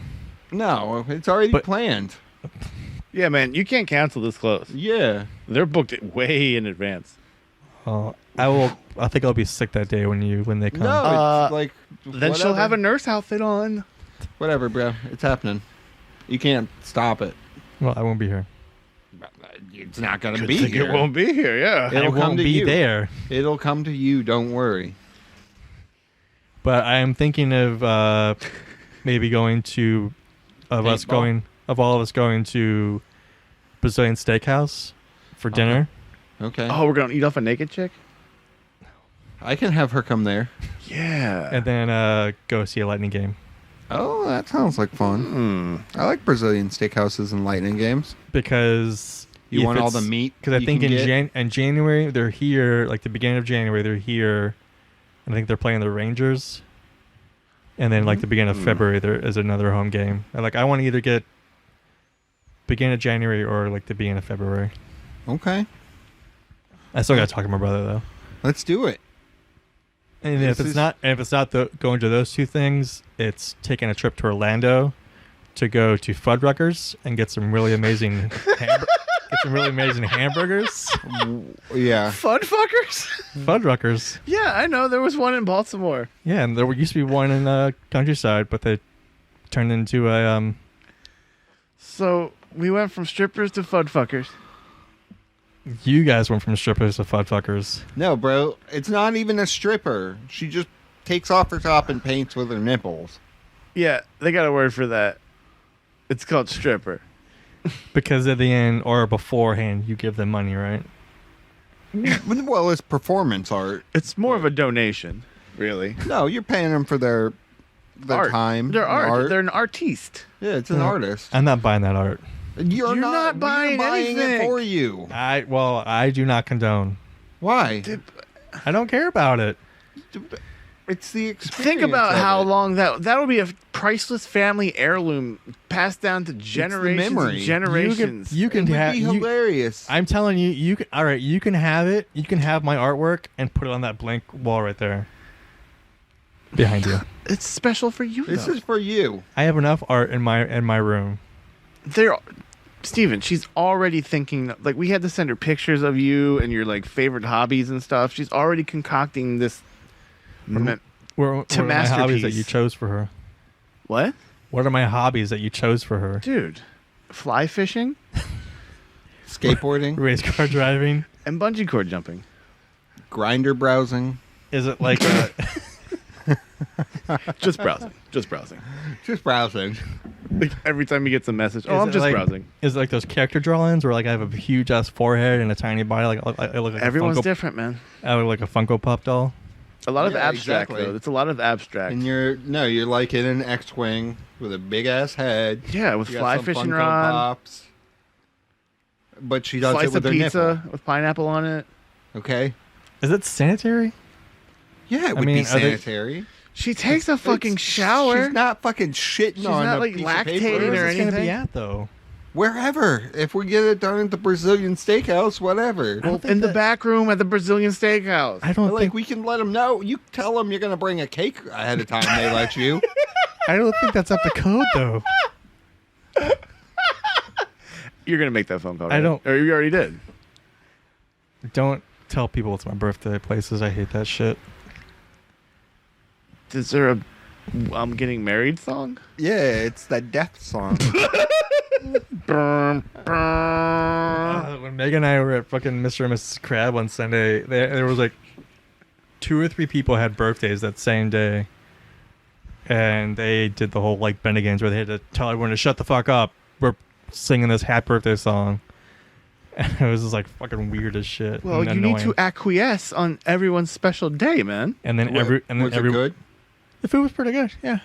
No, it's already But- planned. Yeah, man, you can't cancel this close. Yeah. They're booked it way in advance. I think I'll be sick that day when they come. No, it's like Then she'll have a nurse outfit on. whatever, bro. It's happening. You can't stop it. Well, I won't be here. It's not gonna Good be thing here. It won't be here, yeah. It'll I come won't to be you. there. It'll come to you. Don't worry. But I am thinking of maybe going to all of us going to Brazilian Steakhouse for dinner. Okay. Oh, we're going to eat off a naked chick? I can have her come there. Yeah. And then go see a Lightning game. Oh, that sounds like fun. I like Brazilian steakhouses and lightning games. Because You if want all the it's- meat? Because I you think can in get? January they're here, like the beginning of January they're here. I think they're playing the Rangers, and then like the beginning of February there is another home game. And, like I want to either get beginning of January or like the beginning of February. Okay, I still got to talk to my brother though. let's do it. And This if is- it's not going to those two things, it's taking a trip to Orlando to go to Fuddruckers and get some really amazing hamburgers. Yeah. Fun fuckers? Fuddruckers. Yeah, I know. There was one in Baltimore. Yeah, and there used to be one in Countryside, but they turned into a So we went from strippers to fud fuckers. You guys went from strippers to Fuddruckers. No, bro. It's not even a stripper. She just takes off her top and paints with her nipples. Yeah, they got a word for that. It's called stripper. Because at the end or beforehand, you give them money, right? Well, it's performance art. It's more of a donation, really. No, you're paying them for their Art. time. They're art. They're an artiste. Yeah, it's an artist. I'm not buying that art. You're not buying it anything. for you. I do not condone. Why? I don't care about it. It's the experience. Think about of how it. long that'll be a priceless family heirloom passed down to generations memory. and generations. You can It would have. be hilarious. I'm telling you, you can. All right, you can have it. You can have my artwork and put it on that blank wall right there, behind you. It's special for you. This though. is for you. I have enough art in my room. Steven, she's already thinking, like, we had to send her pictures of you and your, like, favorite hobbies and stuff. She's already concocting this. What To are my hobbies that masterpiece. you chose for her? What? What are my hobbies that you chose for her? Dude, fly fishing Skateboarding, Race car driving. and bungee cord jumping. grinder browsing, Is it like Just browsing. Just browsing. just browsing. Like, every time he gets a message, Is I'm it just like- browsing. is it like those character drawings where like I have a huge ass forehead and a tiny body, like I look like Everyone's a Funko, different, man. I look like a Funko Pop doll? A lot of Yeah, abstract, exactly. though. It's a lot of abstract. And you're like in an X-wing with a big ass head. Yeah, with You got fly some fishing Funko rod, Pops. But she does slice it with of her pizza nipple. with pineapple on it. Okay. Is it sanitary? Yeah, it would mean, be are they- sanitary. She takes a fucking It's- shower. She's not fucking shitting She's on not, a like, piece of lactating paper. or Where's this gonna be anything? at though? Wherever. If we get it done at the Brazilian steakhouse, whatever. don't think In the that- back room at the Brazilian steakhouse. I don't Like, think we can let them know. You tell them you're going to bring a cake ahead of time. They let you. I don't think that's up to code though. You're going to make that phone call, I right? don't- Or you already did. Don't tell people it's my birthday places. I hate that shit. Is there a I'm getting married song? Yeah, it's that death song. When Megan and I were at fucking Mr. and Mrs. Crab on Sunday, there was like 2 or 3 people had birthdays that same day, and they did the whole like Bennigan's where they had to tell everyone to shut the fuck up. We're singing this happy birthday song, and it was just like fucking weird as shit. Well, and you need annoying. to acquiesce on everyone's special day, man. And then Was it good? The food was pretty good. Yeah.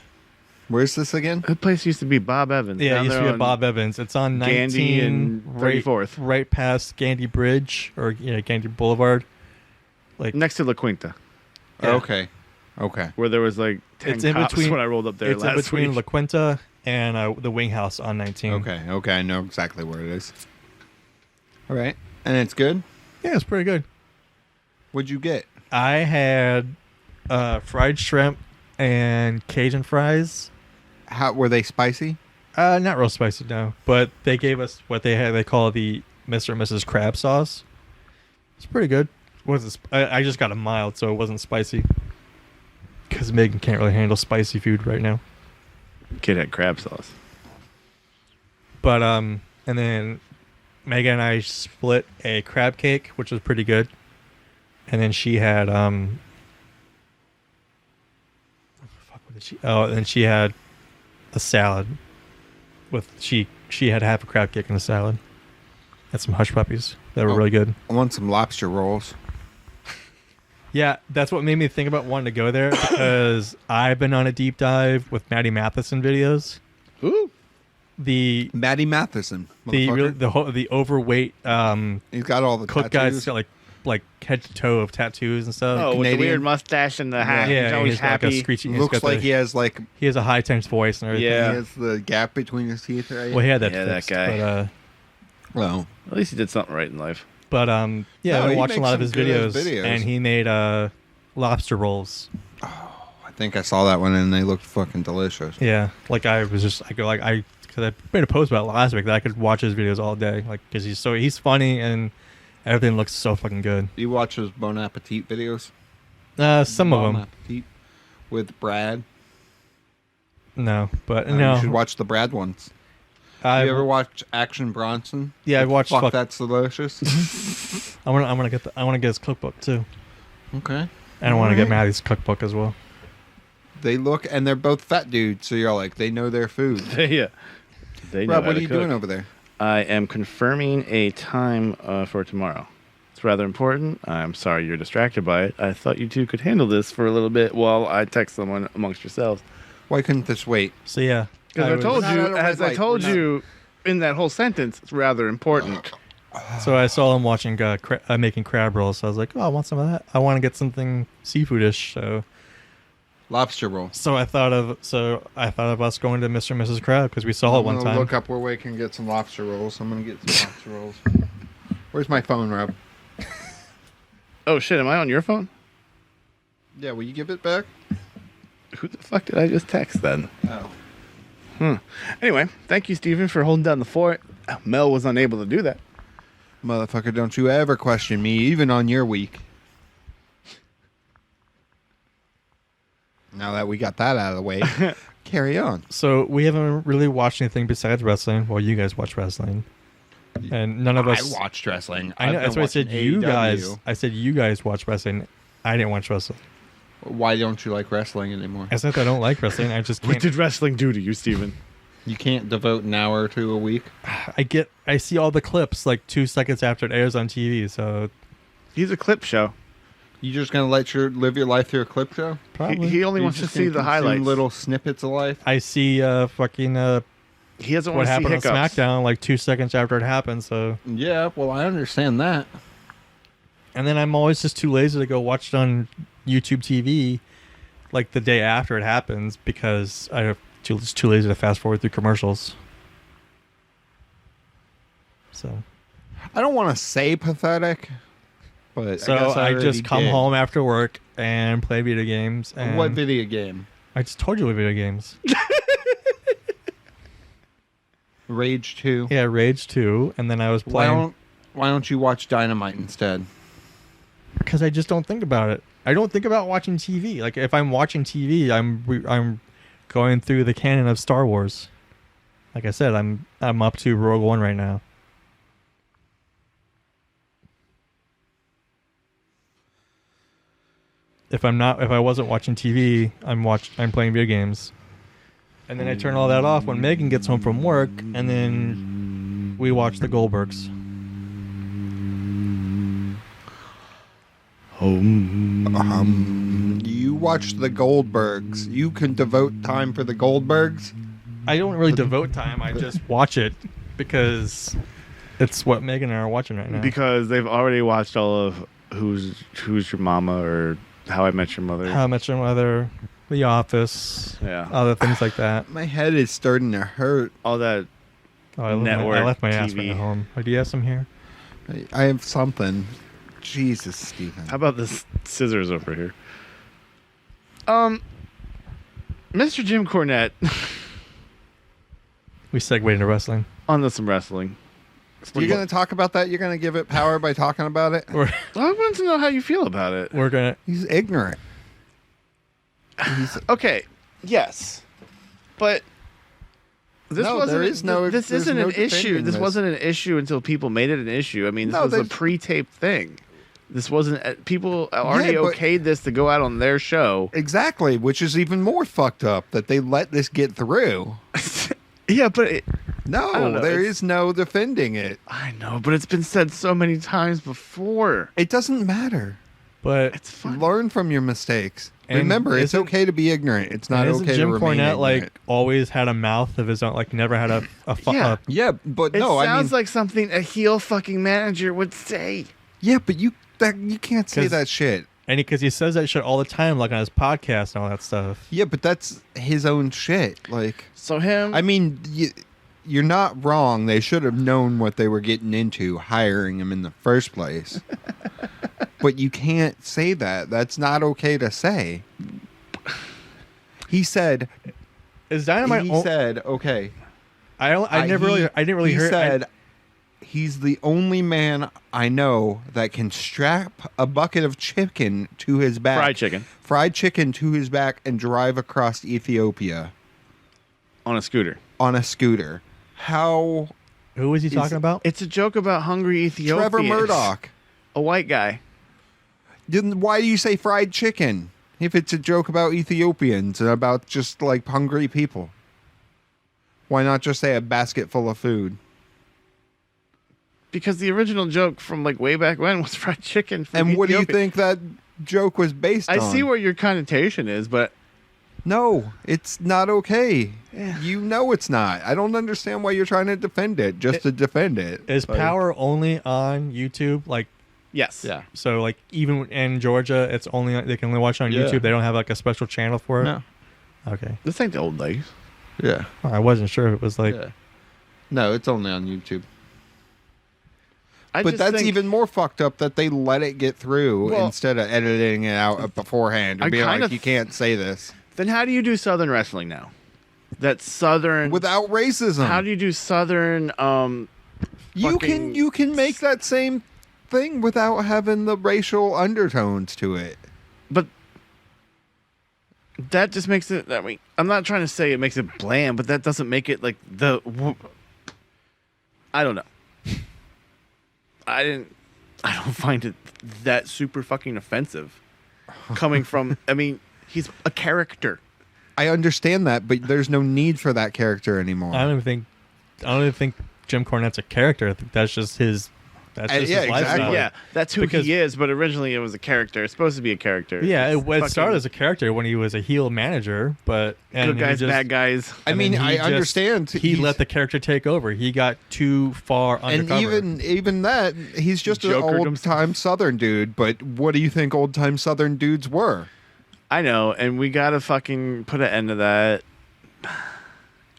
Where's this again? That place used to be Bob Evans. Yeah, it down used to there be on at Bob Evans. It's on Gandy 19 and 34th. right past Gandy Bridge or Gandy Boulevard. Like Next to La Quinta, Yeah. Okay. where there was like 10 It's in cops between- when I rolled up there it's in last between week. La Quinta and the Wing House on 19. Okay. I know exactly where it is. All right. And it's good? Yeah, it's pretty good. What'd you get? I had fried shrimp and Cajun fries. How were they spicy? Not real spicy, no. But they gave us what they call the Mr. and Mrs. Crab sauce. It's pretty good. I just got a mild, so it wasn't spicy. Because Megan can't really handle spicy food right now. Kid had crab sauce. But and then Megan and I split a crab cake, which was pretty good. And then she had what did she? Oh, and she had a salad with she had half a crab cake and a salad. And some hush puppies that were really good. I want some lobster rolls. Yeah, that's what made me think about wanting to go there because I've been on a deep dive with Maddie Matheson videos. Ooh. The Maddie Matheson. the overweight He's got all the cook tattoos. guy's got like head to toe of tattoos and stuff. Oh, with the Canadian. weird mustache and the hat. yeah, He's always he's got like a happy. screeching. he's Looks got like the- he has like he has a high tense voice and everything. Yeah. he has the gap between his teeth, right? Well, he had that. Yeah, that fixed, guy. Well, At least he did something right in life. But yeah, No, I he watched a makes lot of some his good-ass videos, videos. and he made lobster rolls. I think I saw that one and they looked fucking delicious. Yeah, like because I made a post about it last week that I could watch his videos all day, like because he's funny and everything looks so fucking good. You watch those Bon Appetit videos? Some of Bon them, Appetit with Brad. no, but You no. should watch the Brad ones. I You ever watch Action Bronson? Yeah, I watched Fuck, that's delicious. I want to get his cookbook too, Okay. and I want to get Alright. Maddie's cookbook as well. They look, and they're both fat dudes, so you're like, they know their food. Yeah. They know Rob, how what to are you cook. doing over there? I am confirming a time for tomorrow. It's rather important. I'm sorry you're distracted by it. I thought you two could handle this for a little bit while I text someone amongst yourselves. Why couldn't this wait? So yeah, Because I told We're not you, at a red as I light. told We're not- you in that whole sentence, it's rather important. so I saw him watching making crab rolls. So I was like, oh, I want some of that. I want to get something seafoodish. Lobster roll. So I thought of us going to Mr. and Mrs. Crab because we saw it one I'm gonna time. look up where we can get some lobster rolls. I'm gonna get some lobster rolls. Where's my phone, Rob? Oh shit, am I on your phone? Yeah, will you give it back? Who the fuck did I just text then? Oh. Anyway, thank you, Steven, for holding down the fort. Mel was unable to do that. Motherfucker, don't you ever question me, even on your week. Now that we got that out of the way, carry on. So we haven't really watched anything besides wrestling. Well, you guys watch wrestling, and none of us. I watched wrestling. I know. I've That's been why I said watching you AEW. guys. I said you guys watch wrestling. I didn't watch wrestling. Why don't you like wrestling anymore? It's not that I don't like wrestling. I just What can't. did wrestling do to you, Steven? You can't devote an hour or two a week. I see all the clips like 2 seconds after it airs on TV. So He's a clip show. You just gonna live your life through a clip show? probably He only You're wants to just see gonna the consume highlights. little snippets of life. I see fucking He doesn't what want to see happened on hiccups. SmackDown like 2 seconds after it happened. So Yeah, well, I understand that. and then I'm always just too lazy to go watch it on YouTube TV like the day after it happens because I'm just too lazy to fast forward through commercials. So I don't want to say pathetic, but so guess I already just come did. home after work and play video games. And What video game? I just told you what video games. Rage 2. Yeah, Rage 2, and then I was playing Why don't you watch Dynamite instead? because I just don't think about it. I don't think about watching TV. Like if I'm watching TV, I'm going through the canon of Star Wars. Like I said, I'm up to Rogue One right now. If I wasn't watching TV, I'm playing video games. And then I turn all that off when Megan gets home from work, and then we watch the Goldbergs. You watch the Goldbergs. You can devote time for the Goldbergs. I don't really devote time. I just watch it because it's what Megan and I are watching right now. Because they've already watched all of Who's Your Mama or How I Met Your Mother. How I Met Your Mother, The Office, Yeah. other things like that. My head is starting to hurt. All that. Oh, I Network left my ass TV. right at home. Oh, do you have some here? I have something. Jesus, Stephen. How about this scissors over here? Mr. Jim Cornette We segued into wrestling. on to some wrestling. You're going to talk about that? You're going to give it power by talking about it? We're I want to know how you feel about it. we're gonna. He's ignorant. Okay, yes, but this No, wasn't. there is no- This there's isn't no an issue. defending This this. wasn't an issue until people made it an issue. I mean, this No, was a there's- pre-taped thing. This wasn't. People already Yeah, but- okayed this to go out on their show. Exactly, which is even more fucked up that they let this get through. Yeah, but I don't No, know, there it's- is no defending it. I know, but it's been said so many times before. It doesn't matter. But It's fine. Learn from your mistakes. And Remember, it's isn't- okay to be ignorant. It's not and isn't okay Jim to remain Cornette ignorant. like always had a mouth of his own? Like never had Yeah. Yeah, but It no, I mean, sounds like something a heel fucking manager would say. yeah, but you can't say 'Cause- that shit. and because he says that shit all the time, like on his podcast and all that stuff. Yeah, but that's his own shit. Like, So him. I mean, you're not wrong. They should have known what they were getting into hiring him in the first place. But you can't say that. That's not okay to say. He said. Is Dynamite? He said, okay. I didn't really he hear. said he's the only man I know that can strap a bucket of chicken to his back, fried chicken to his back, and drive across Ethiopia on a scooter. on a scooter. How? Who was he talking about? It's a joke about hungry Ethiopians. Trevor Murdoch. A white guy. Then why do you say fried chicken if it's a joke about Ethiopians and about just like hungry people? Why not just say a basket full of food? Because the original joke from like way back when was fried chicken. From And what do you Ethiopia. think that joke was based on? I see where your connotation is, but No, it's not okay. Yeah. You know it's not. I don't understand why you're trying to defend it just to defend it. Is Like, Power only on YouTube? Like, yes. Yeah. so like even in Georgia, it's only they can only watch it on Yeah. YouTube. They don't have like a special channel for it. No. Okay. This ain't the old days. Yeah. I wasn't sure if it was like. Yeah. No, it's only on YouTube. I But just that's think- even more fucked up that they let it get through Well, instead of editing it out beforehand I and being kind like, of- you can't say this. Then how do you do Southern wrestling now? That's Southern. Without racism. How do you do Southern? fucking- you can make that same thing without having the racial undertones to it. But that just makes it. I mean, I'm not trying to say it makes it bland, but that doesn't make it like the. I don't know. I don't find it that super fucking offensive. Coming from, I mean, he's a character. I understand that, but there's no need for that character anymore. I don't even think Jim Cornette's a character. I think that's just his. That's just yeah, his lifestyle. exactly. Yeah, that's who Because- he is. But originally, it was a character. It's supposed to be a character. Yeah, It's it fucking started as a character when he was a heel manager, but good he guys, just- bad guys. I and mean, then he I just- understand. He let the character take over. He got too far and undercover. even that, he's just an Jokered old time Southern dude. But what do you think old time Southern dudes were? I know, and we gotta fucking put an end to that. And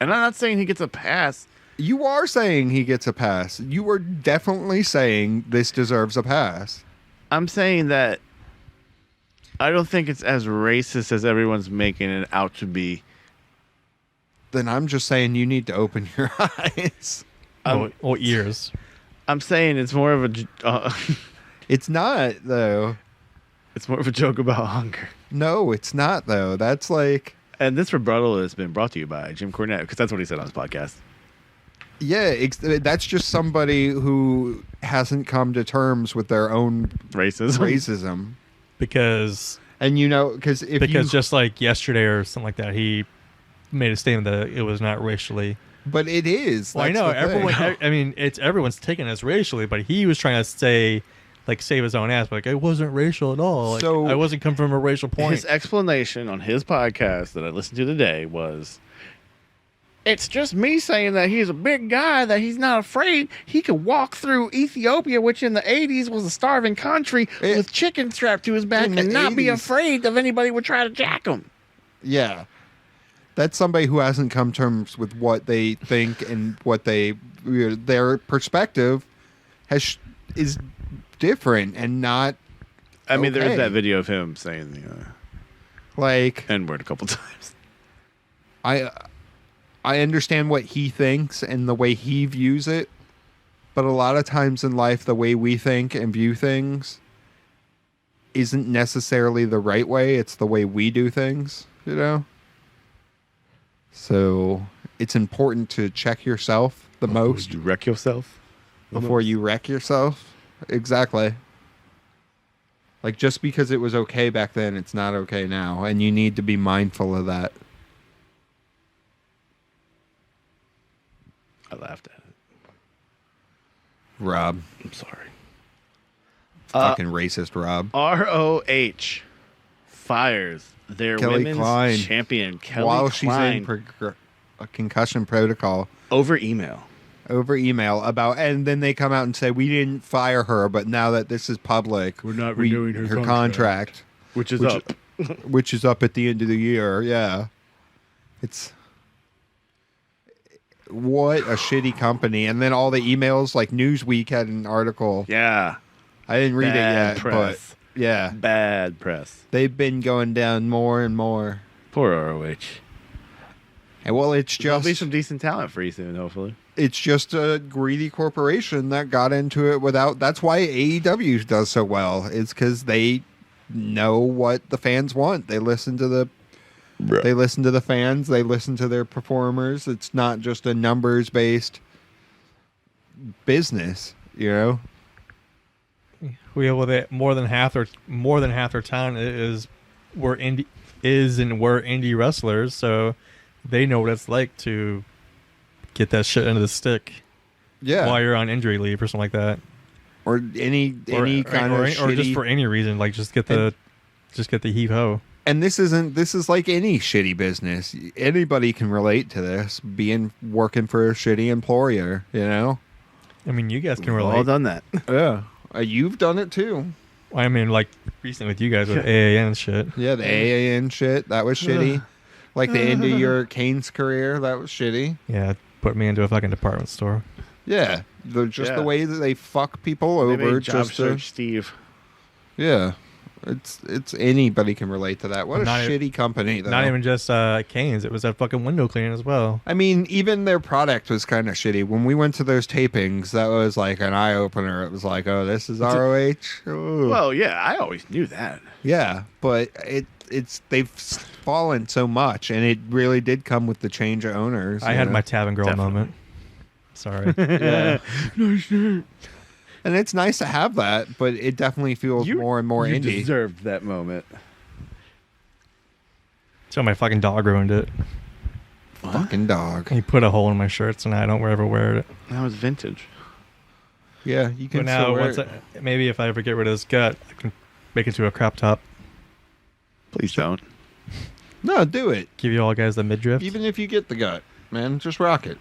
I'm not saying he gets a pass. You are saying he gets a pass. You are definitely saying this deserves a pass. I'm saying that I don't think it's as racist as everyone's making it out to be. Then I'm just saying you need to open your eyes. or ears. I'm saying it's more of It's not though. it's more of a joke about hunger. No, it's not though. That's like, And this rebuttal has been brought to you by Jim Cornette because that's what he said on his podcast. yeah, that's just somebody who hasn't come to terms with their own racism. Because And you know, because just like yesterday or something like that, he made a statement that it was not racially. but it is. Well, I That's know the thing. everyone. I mean, everyone's taken as racially, but he was trying to say, like, save his own ass. But like, it wasn't racial at all. Like, So- I wasn't coming from a racial point. His explanation on his podcast that I listened to today was, it's just me saying that he's a big guy, that he's not afraid. He could walk through Ethiopia, which in the 80s was a starving country, with chicken strapped to his back in and the not be 80s. afraid of anybody would try to jack him. Yeah. That's somebody who hasn't come to terms with what they think and what their perspective is different and not. I mean, there Okay. is that video of him saying the Like, N-word a couple times. I understand what he thinks and the way he views it, but a lot of times in life, the way we think and view things isn't necessarily the right way. It's the way we do things, you know? So it's important to check yourself the most You wreck yourself? before you wreck yourself. Exactly. Like, just because it was okay back then, it's not okay now. And you need to be mindful of that. I laughed at it. Rob. I'm sorry. Fucking racist Rob. ROH fires their Kelly women's Klein. champion, Kelly While she's Klein, in a concussion protocol over email. over email about, and then they come out and say, we didn't fire her, but now that this is public, We're not renewing her contract, Which is Which- up. which is up at the end of the year. Yeah. It's what a shitty company. And then all the emails, like Newsweek had an article. Yeah. I didn't read Bad it yet, press. but yeah, Bad press. they've been going down more and more. Poor ROH. And well, it's There'll be just some decent talent free soon, hopefully. it's just a greedy corporation that got into it without. That's why AEW does so well. It's because they know what the fans want. They listen to the fans. They listen to their performers. It's not just a numbers based business, you know. More than half their town we're indie wrestlers, so they know what it's like to get that shit into the stick. Yeah. while you're on injury leave or something like that, Or any kind of or shitty... just for any reason, like just get the heave ho. And this is like any shitty business. Anybody can relate to this, working for a shitty employer, you know? I mean, you guys can We've all relate. done that. Yeah. You've done it too. I mean, like recently with you guys with AAN and shit. Yeah, the AAN shit, that was shitty. Like the end of your Kane's career, that was shitty. Yeah, put me into a fucking department store. Yeah. The Yeah. way that they fuck people They over made Job just to... Search Steve. Yeah. It's anybody can relate to that. What a Not e- shitty company, though. Not even just Canes. It was a fucking window cleaning as well. I mean, even their product was kind of shitty. When we went to those tapings, that was like an eye opener. It was like, oh, this is ROH. Ooh. Well, yeah, I always knew that. Yeah, but they've fallen so much, and it really did come with the change of owners. I you had know? my tavern girl Definitely. moment. Sorry. Yeah. And it's nice to have that, but it definitely feels more and more you indie. deserved that moment. So my fucking dog ruined it. Fucking dog. He put a hole in my shirts, and I don't ever wear it. That was vintage. Yeah, you can But now, still wear once it. maybe if I ever get rid of this gut, I can make it to a crop top. Please don't. No, do it. Give you all guys the midriff. Even if you get the gut, man, just rock it.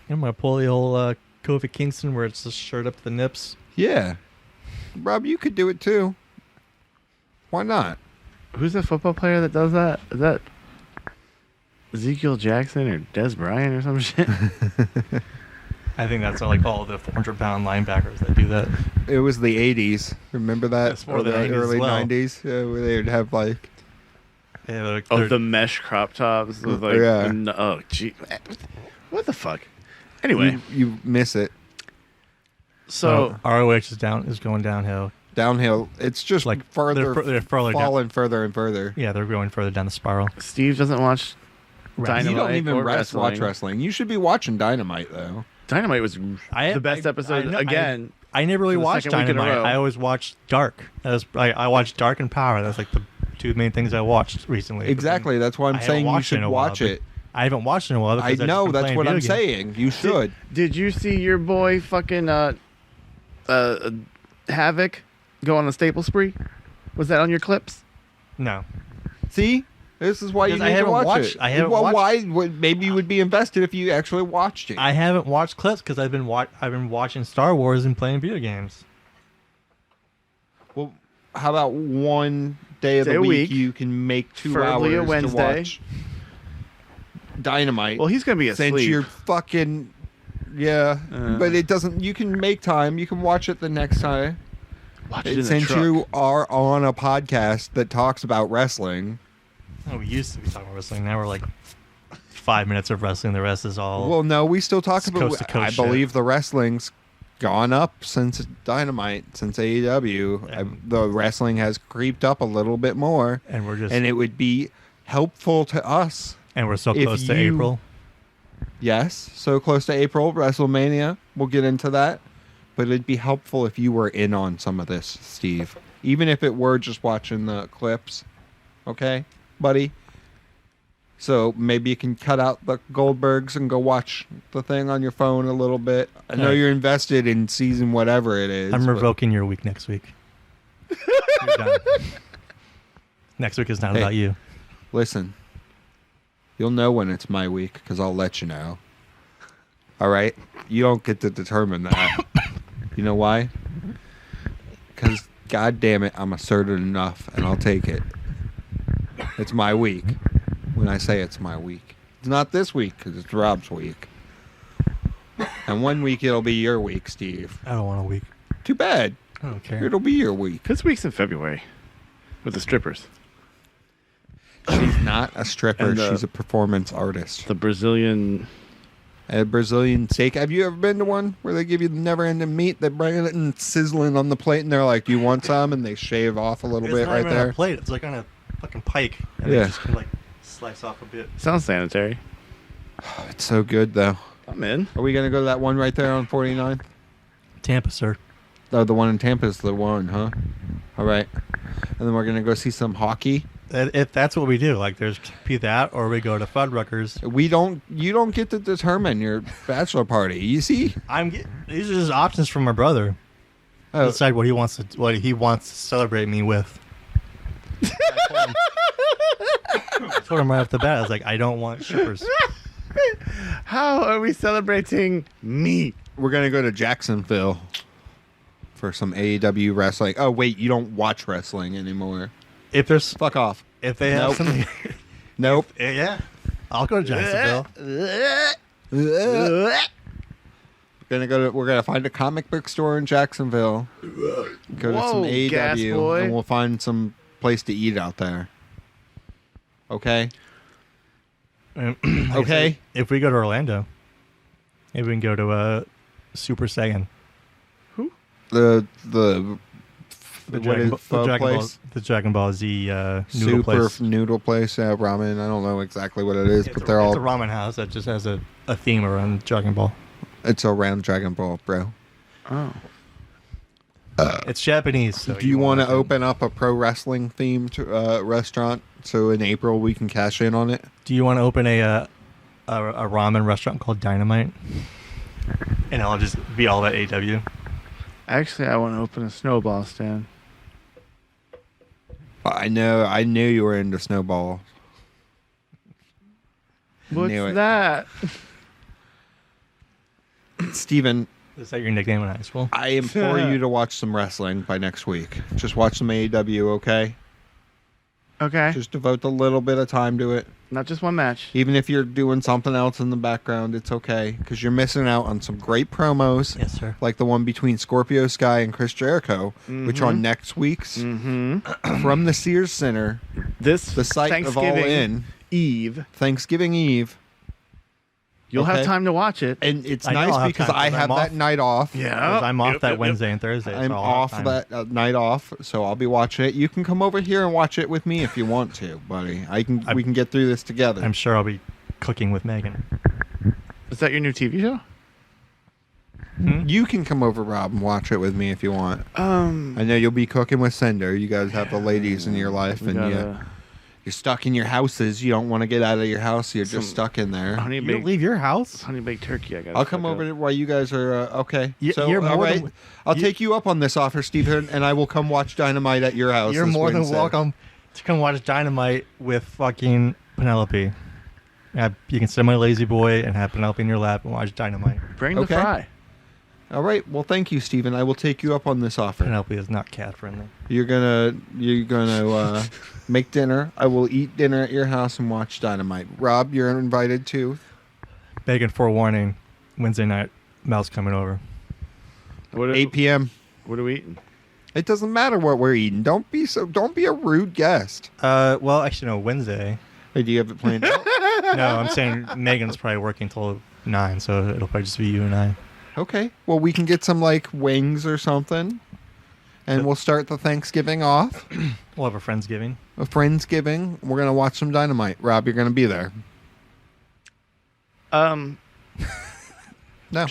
I'm gonna pull the old Kofi Kingston where it's just shirt up to the nips. Yeah. Rob, you could do it too. Why not? Who's the football player that does that? Is that Ezekiel Jackson or Des Bryant or some shit? I think that's like all the 400-pound linebackers that do that. It was the 80s. Remember that? That's more Or the the 90s as early well. 90s? Yeah, where they would have like... Yeah, they're, Oh, they're- the mesh crop tops with like, Yeah. oh, gee, what the fuck? Anyway, You miss it. so ROH is going downhill. Downhill. It's just Like, further, they're further down. falling further and further. Yeah, they're going further down the spiral. Steve doesn't watch Dynamite You don't even or watch wrestling. You should be watching Dynamite, though. Dynamite was the best episode again. I never really for the watched second week in a Dynamite. row. I always watched Dark. I watched Dark and Power. That's like the two main things I watched recently. But Exactly. then That's why I I'm haven't saying you watched it in should a while, watch but it. I haven't watched it in a while. I Because I've know. just been That's playing what I'm video games. saying. You should. Did you see your boy fucking Havoc go on a staple spree? Was that on your clips? No. See? This is why you Because need I to haven't watch watched- it. I haven't well, watched- why? Maybe you would be invested if you actually watched it. I haven't watched clips because I've been watching Star Wars and playing video games. Well, how about one day of Day the a week week, you can make 2 preferably a hours to Wednesday. watch Dynamite? Well, he's gonna be since asleep. you're fucking but it doesn't. You can make time. You can watch it the next time. Watch it in the Since truck. you are on a podcast that talks about wrestling. Oh, we used to be talking about wrestling. Now we're like 5 minutes of wrestling. The rest is all. Well, no, we still talk It's about. coast to coast I shit. believe the wrestling's gone up since Dynamite, since AEW. The wrestling has creeped up a little bit more, and we're just and it would be helpful to us. and we're so if close to you- April. Yes, so close to April, WrestleMania. We'll get into that. But it'd be helpful if you were in on some of this, Steve. Even if it were just watching the clips. Okay, buddy? So maybe you can cut out the Goldbergs and go watch the thing on your phone a little bit. I know Hey. you're invested in season whatever it is. I'm but revoking your week next week. You're done. Next week is not Hey. about you. Listen, you'll know when it's my week because I'll let you know. All right? You don't get to determine that. You know why? Because, God damn it, I'm assertive enough, and I'll take it. It's my week. When I say it's my week, it's not this week because it's Rob's week. And one week it'll be your week, Steve. I don't want a week. Too bad. I don't care. It'll be your week. This week's in February with the strippers. She's not a stripper. And the- She's a performance artist. The Brazilian. A Brazilian steak. Have you ever been to one where they give you the never-ending meat? They bring it in sizzling on the plate, and they're like, "Do you want some?" And they shave off a little It's bit not right even on there. a plate. It's like on a fucking pike. And Yeah. they just can like slice off a bit. Sounds sanitary. It's so good, though. I'm in. Are we gonna go to that one right there on 49? Tampa, sir. Oh, the one in Tampa is the one, huh? All right. And then we're gonna go see some hockey If that's what we do, like there's be that, or we go to Fuddruckers. You don't get to determine your bachelor party. You see? These are just options from my brother. Oh. Decide what he wants to celebrate me with. I told him right off the bat. I was like, I don't want shippers. How are we celebrating me? We're gonna go to Jacksonville for some AEW wrestling. Oh wait, you don't watch wrestling anymore. If there's Fuck off. If they have Nope. something, Nope. yeah, I'll go to Jacksonville. We're gonna find a comic book store in Jacksonville. Go to some Whoa, gas AEW, boy. and we'll find some place to eat out there. Okay. Okay. If we go to Orlando, maybe we can go to Super Saiyan. The The what is place? The Dragon Ball Z noodle Super place. noodle place. Yeah, ramen. I don't know exactly what it is, but they're all. It's a ramen house that just has a theme around Dragon Ball. It's around Dragon Ball, bro. Oh. It's Japanese. So Do you want to open up a pro wrestling themed restaurant so in April we can cash in on it? Do you want to open a ramen restaurant called Dynamite? And I'll just be all about AW. Actually, I want to open a snowball stand. I knew you were into snowball. What's Knew it. that? Steven, Is that your nickname in high school? I implore you to watch some wrestling by next week. Just watch some AEW, okay? Okay. Just devote a little bit of time to it. Not just one match. Even if you're doing something else in the background, it's okay. Because you're missing out on some great promos. Yes, sir. Like the one between Scorpio Sky and Chris Jericho, which on next week's from the Sears Center, This the site of All Thanksgiving In, Eve. Thanksgiving Eve. You'll Okay. have time to watch it. And it's I know I'll nice have because time, I 'cause have I'm that off. night off. Yeah. I'm off that Yep. Wednesday and Thursday. I'm so I'll off have time. that night off, so I'll be watching it. You can come over here and watch it with me if you want to, buddy. We can get through this together. I'm sure I'll be cooking with Megan. Is that your new TV show? You can come over, Rob, and watch it with me if you want. I know you'll be cooking with Sender. You guys have the ladies in your life, we and got you're stuck in your houses. You don't want to get out of your house. You're just stuck in there. honey You don't baked leave your house? honey baked turkey. I got. I'll come over while you guys are okay. So, you're all more right, than- I'll take you up on this offer, Stephen, and I will come watch Dynamite at your house. You're this more than Wednesday. welcome to come watch Dynamite with fucking Penelope. You can sit my lazy boy and have Penelope in your lap and watch Dynamite. Bring Okay. the fry. All right. Well, thank you, Stephen. I will take you up on this offer. Penelope is not cat friendly. You're gonna make dinner. I will eat dinner at your house and watch Dynamite. Rob, you're invited too. Begging forewarning, Wednesday night, Mel's coming over. What 8 p.m. What are we eating? It doesn't matter what we're eating. Don't be a rude guest. Well, actually, no, Wednesday. Hey, do you have it planned out? No, I'm saying Megan's probably working till 9, so it'll probably just be you and I. Okay. Well, we can get some like wings or something, and we'll start the Thanksgiving off. We'll have a Friendsgiving. A Friendsgiving. We're gonna watch some Dynamite. Rob, you're gonna be there. Um. No.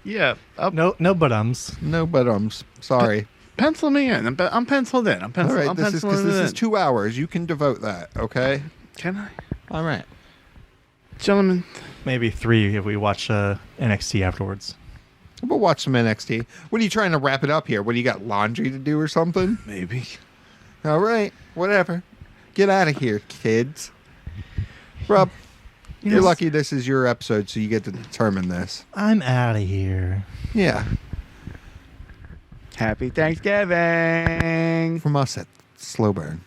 Yeah. No but-ums. No, but I'm sorry. Pencil me in. I'm penciled in. I'm All penciled. right. I'm This is penciling because it this is in. 2 hours. You can devote that. Okay. Can I, All right. gentlemen? Maybe 3 if we watch NXT afterwards. We'll watch some NXT. What are you trying to wrap it up here? What do you got, laundry to do or something? Maybe. All right, whatever. Get out of here, kids. Rob, you're Yes. lucky this is your episode, so you get to determine this. I'm out of here. Yeah, Happy Thanksgiving. from us at Slow Burn.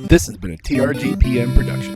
This has been a TRGPM production.